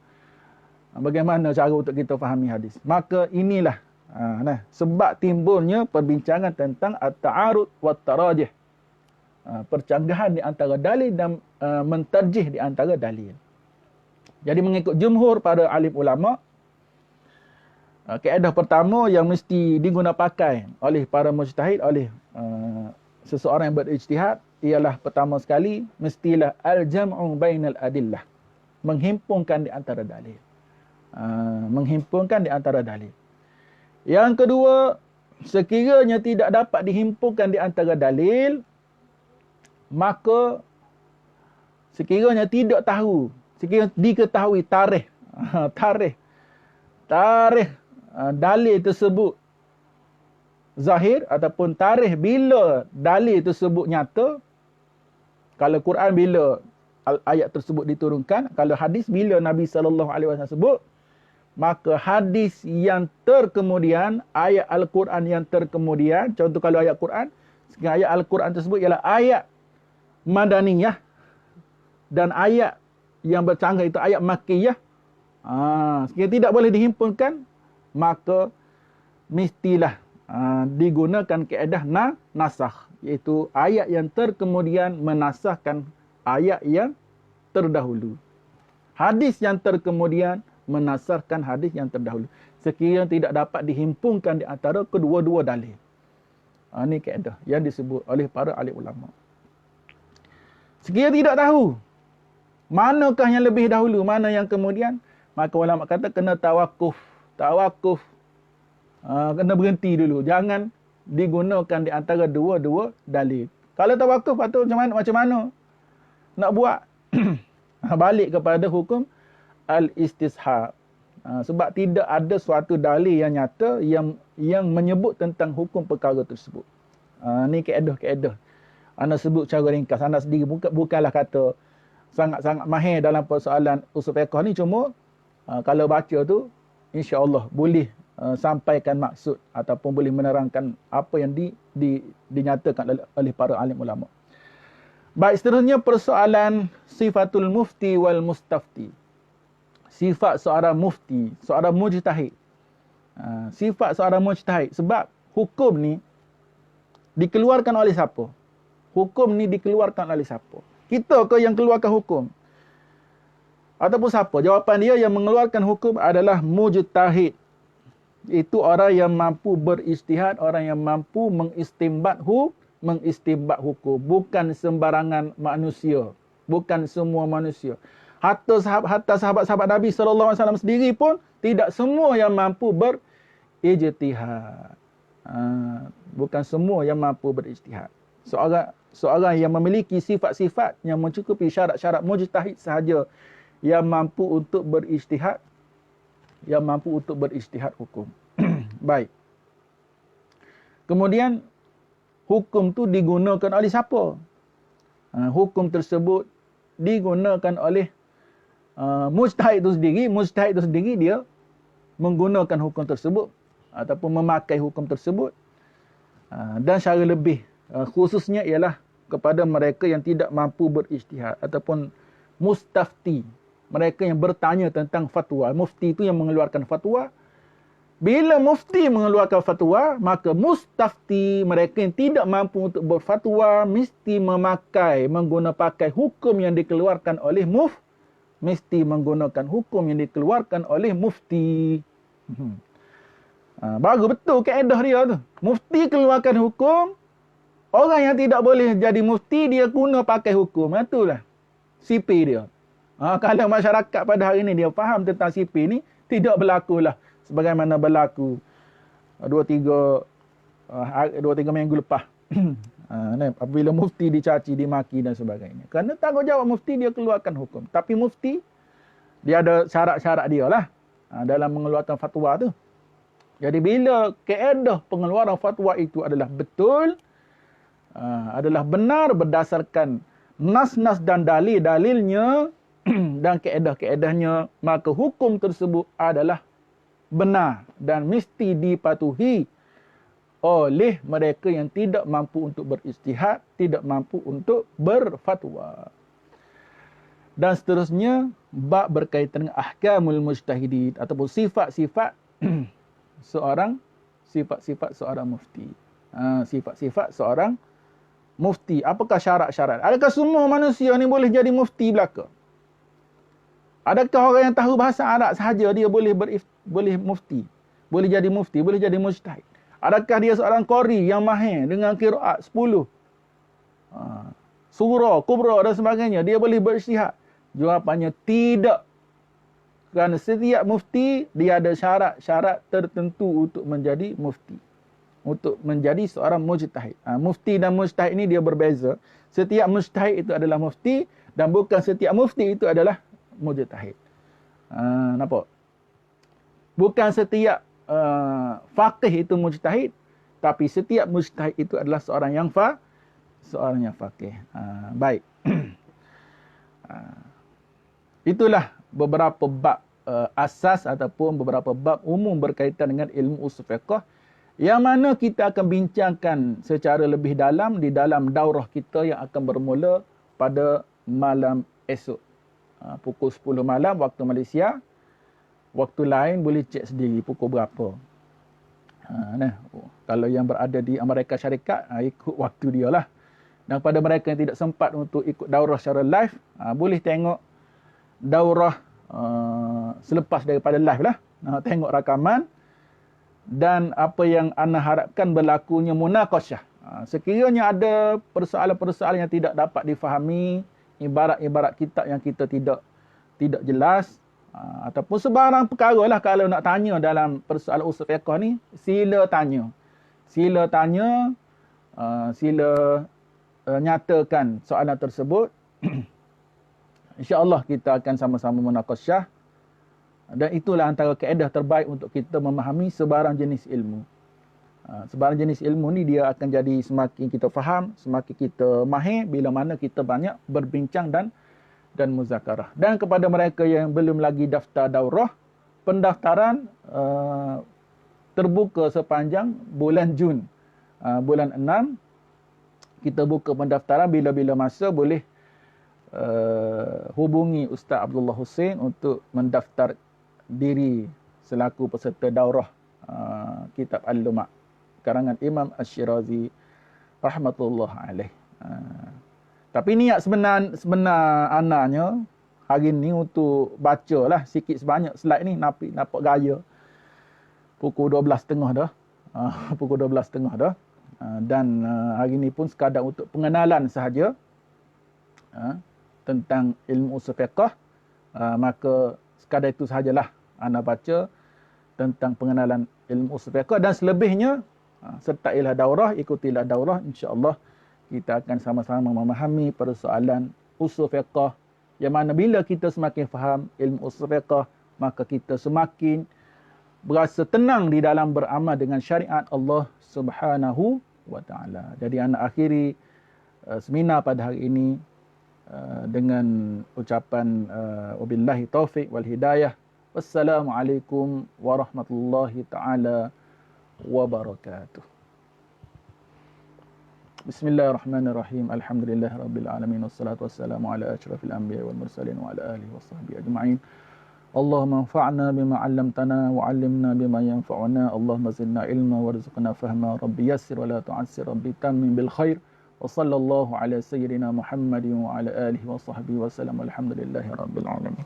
Bagaimana cara untuk kita fahami hadis? Maka inilah sebab timbulnya perbincangan tentang at-ta'arud wa tarajih. Percanggahan di antara dalil dan mentarjih di antara dalil. Jadi mengikut jumhur para alim ulama, kaedah pertama yang mesti digunakan pakai oleh para mujtahid, oleh seseorang yang berijtihad, ialah pertama sekali mestilah al-jam'u bainal adillah. Menghimpunkan di antara dalil. Menghimpunkan di antara dalil. Yang kedua, sekiranya tidak dapat dihimpunkan di antara dalil, maka sekiranya tidak tahu, sekiranya diketahui tarikh dalil tersebut zahir ataupun tarikh bila dalil tersebut nyata. Kalau Quran bila ayat tersebut diturunkan, kalau hadis bila Nabi sallallahu alaihi wasallam sebut, maka hadis yang terkemudian, ayat Al-Quran yang terkemudian, contoh kalau ayat Quran, ayat Al-Quran tersebut ialah ayat Madaniyah dan ayat yang bercanggah itu ayat Makkiyah. Sekiranya tidak boleh dihimpunkan, maka mestilah digunakan kaedah nasakh, iaitu ayat yang terkemudian menasahkan ayat yang terdahulu. Hadis yang terkemudian menasarkan hadis yang terdahulu. Sekiranya tidak dapat dihimpunkan di antara kedua-dua dalil. Ini kaedah yang disebut oleh para ahli ulama. Sekiranya tidak tahu manakah yang lebih dahulu, mana yang kemudian, maka ulama kata kena tawakuf. Kena berhenti dulu. Jangan digunakan di antara dua-dua dalil. Kalau tawakuf, patut macam mana nak buat? Balik kepada hukum al-istishab. Sebab tidak ada suatu dalil yang nyata yang menyebut tentang hukum perkara tersebut. Ni kaedah-kaedah. Anda sebut secara ringkas. Anda sendiri bukanlah kata sangat-sangat mahir dalam persoalan usul fiqh ni. Cuma kalau baca tu, insya-Allah boleh sampaikan maksud ataupun boleh menerangkan apa yang dinyatakan oleh para alim ulama. Baik, seterusnya persoalan sifatul mufti wal mustafti. Sifat seorang mufti, seorang mujtahid. Sifat seorang mujtahid. Sebab hukum ni dikeluarkan oleh siapa? Hukum ni dikeluarkan oleh siapa? Kita ke yang keluarkan hukum? Ataupun siapa? Jawapan dia, yang mengeluarkan hukum adalah mujtahid. Itu orang yang mampu berijtihad, orang yang mampu mengistimbat hukum. Bukan sembarangan manusia. Bukan semua manusia. Hatta sahabat-sahabat Nabi SAW sendiri pun tidak semua yang mampu berijtihad. Bukan semua yang mampu berijtihad. Seorang yang memiliki sifat-sifat yang mencukupi syarat-syarat mujtahid sahaja yang mampu untuk berijtihad, hukum. Baik. Kemudian hukum tu digunakan oleh siapa? Hukum tersebut digunakan oleh mujtahid itu sendiri. Mujtahid itu sendiri dia menggunakan hukum tersebut ataupun memakai hukum tersebut Dan secara lebih khususnya ialah kepada mereka yang tidak mampu berijtihad ataupun mustafti, mereka yang bertanya tentang fatwa. Mufti itu yang mengeluarkan fatwa. Bila mufti mengeluarkan fatwa, maka mustafti, mereka yang tidak mampu untuk berfatwa, mesti menggunakan hukum yang dikeluarkan oleh mesti menggunakan hukum yang dikeluarkan oleh mufti. Baru betul kaedah dia tu. Mufti keluarkan hukum, orang yang tidak boleh jadi mufti, dia guna pakai hukum. Itulah CP dia. Kalau masyarakat pada hari ini dia faham tentang CP ni, tidak berlakulah sebagaimana berlaku 2-3 minggu lepas. Apabila mufti dicaci, dimaki dan sebagainya. Kerana tanggungjawab mufti, dia keluarkan hukum. Tapi mufti, dia ada syarat-syarat dia lah dalam mengeluarkan fatwa tu. Jadi bila kaedah pengeluaran fatwa itu adalah betul, adalah benar berdasarkan nas-nas dan dalil-dalilnya dan kaedah-kaedahnya, maka hukum tersebut adalah benar dan mesti dipatuhi oleh mereka yang tidak mampu untuk berijtihad, tidak mampu untuk berfatwa. Dan seterusnya, bab berkaitan dengan ahkamul mujtahidin ataupun sifat-sifat seorang mufti. Sifat-sifat seorang mufti. Apakah syarat-syarat? Adakah semua manusia ni boleh jadi mufti belaka? Adakah orang yang tahu bahasa Arab sahaja dia boleh mufti? Boleh jadi mufti, boleh jadi mujtahid? Adakah dia seorang qari yang mahir dengan qiraat 10 surah, kubra dan sebagainya, dia boleh berijtihad? Jawapannya tidak. Kerana setiap mufti, dia ada syarat-syarat tertentu untuk menjadi mufti. Untuk menjadi seorang mujtahid. Mufti dan mujtahid ini dia berbeza. Setiap mujtahid itu adalah mufti dan bukan setiap mufti itu adalah mujtahid. Nampak? Bukan setiap faqih itu mujtahid, tapi setiap mujtahid itu adalah seorang yang faqih. Baik. Itulah beberapa bab asas ataupun beberapa bab umum berkaitan dengan ilmu usul fiqh yang mana kita akan bincangkan secara lebih dalam di dalam daurah kita yang akan bermula pada malam esok. Pukul 10 malam waktu Malaysia. Waktu lain boleh cek sendiri pukul berapa. Kalau yang berada di Amerika Syarikat, ikut waktu dia lah. Dan pada mereka yang tidak sempat untuk ikut daurah secara live, boleh tengok daurah selepas daripada live lah. Tengok rakaman. Dan apa yang anda harapkan berlakunya munaqasyah. Sekiranya ada persoalan-persoalan yang tidak dapat difahami, ibarat-ibarat kitab yang kita tidak jelas, ataupun sebarang perkara lah kalau nak tanya dalam persoalan usul fiqh ni, sila tanya. Sila nyatakan soalan tersebut. InsyaAllah kita akan sama-sama munaqasyah. Dan itulah antara kaedah terbaik untuk kita memahami sebarang jenis ilmu. Sebarang jenis ilmu ni dia akan jadi semakin kita faham, semakin kita mahir bila mana kita banyak berbincang dan muzakarah. Dan kepada mereka yang belum lagi daftar daurah, pendaftaran terbuka sepanjang bulan Jun. Bulan 6 kita buka pendaftaran, bila-bila masa boleh hubungi Ustaz Abdullah Hussein untuk mendaftar diri selaku peserta daurah kitab Al-Luma' karangan Imam Asy-Syirazi rahmatullah alaih. Tapi niat sebenar anaknya hari ni untuk bacalah sikit sebanyak slide ni, nampak gaya. Pukul 12.30 dah. Pukul 12.30 dah. Dan hari ni pun sekadar untuk pengenalan sahaja tentang ilmu usul fiqh. Maka sekadar itu sahajalah anda baca tentang pengenalan ilmu usul fiqh, dan selebihnya sertailah daurah, ikutilah daurah, insya-Allah kita akan sama-sama memahami persoalan usul fiqh, yang mana bila kita semakin faham ilmu usul fiqh, maka kita semakin berasa tenang di dalam beramal dengan syariat Allah Subhanahu wa taala. Jadi anda akhiri seminar pada hari ini dengan ucapan wabillahi taufik wal hidayah. Wassalamualaikum warahmatullahi taala wabarakatuh. Bismillahirrahmanirrahim. Alhamdulillahirabbil alamin wassalatu wassalamu ala asyrafil anbiya'i wal mursalin wa ala alihi washabbihi ajma'in. Allahumma anfa'na bima 'allamtana wa 'allimna bima yanfa'una. Allahumma zidna ilma warzuqna fahma. Rabbi yassir wa la tu'assir. Rabbi tammim bil khair. Wa sallallahu ala sayyidina Muhammadin wa ala alihi wa sahbihi wa sallam. Alhamdulillahirabbil alamin.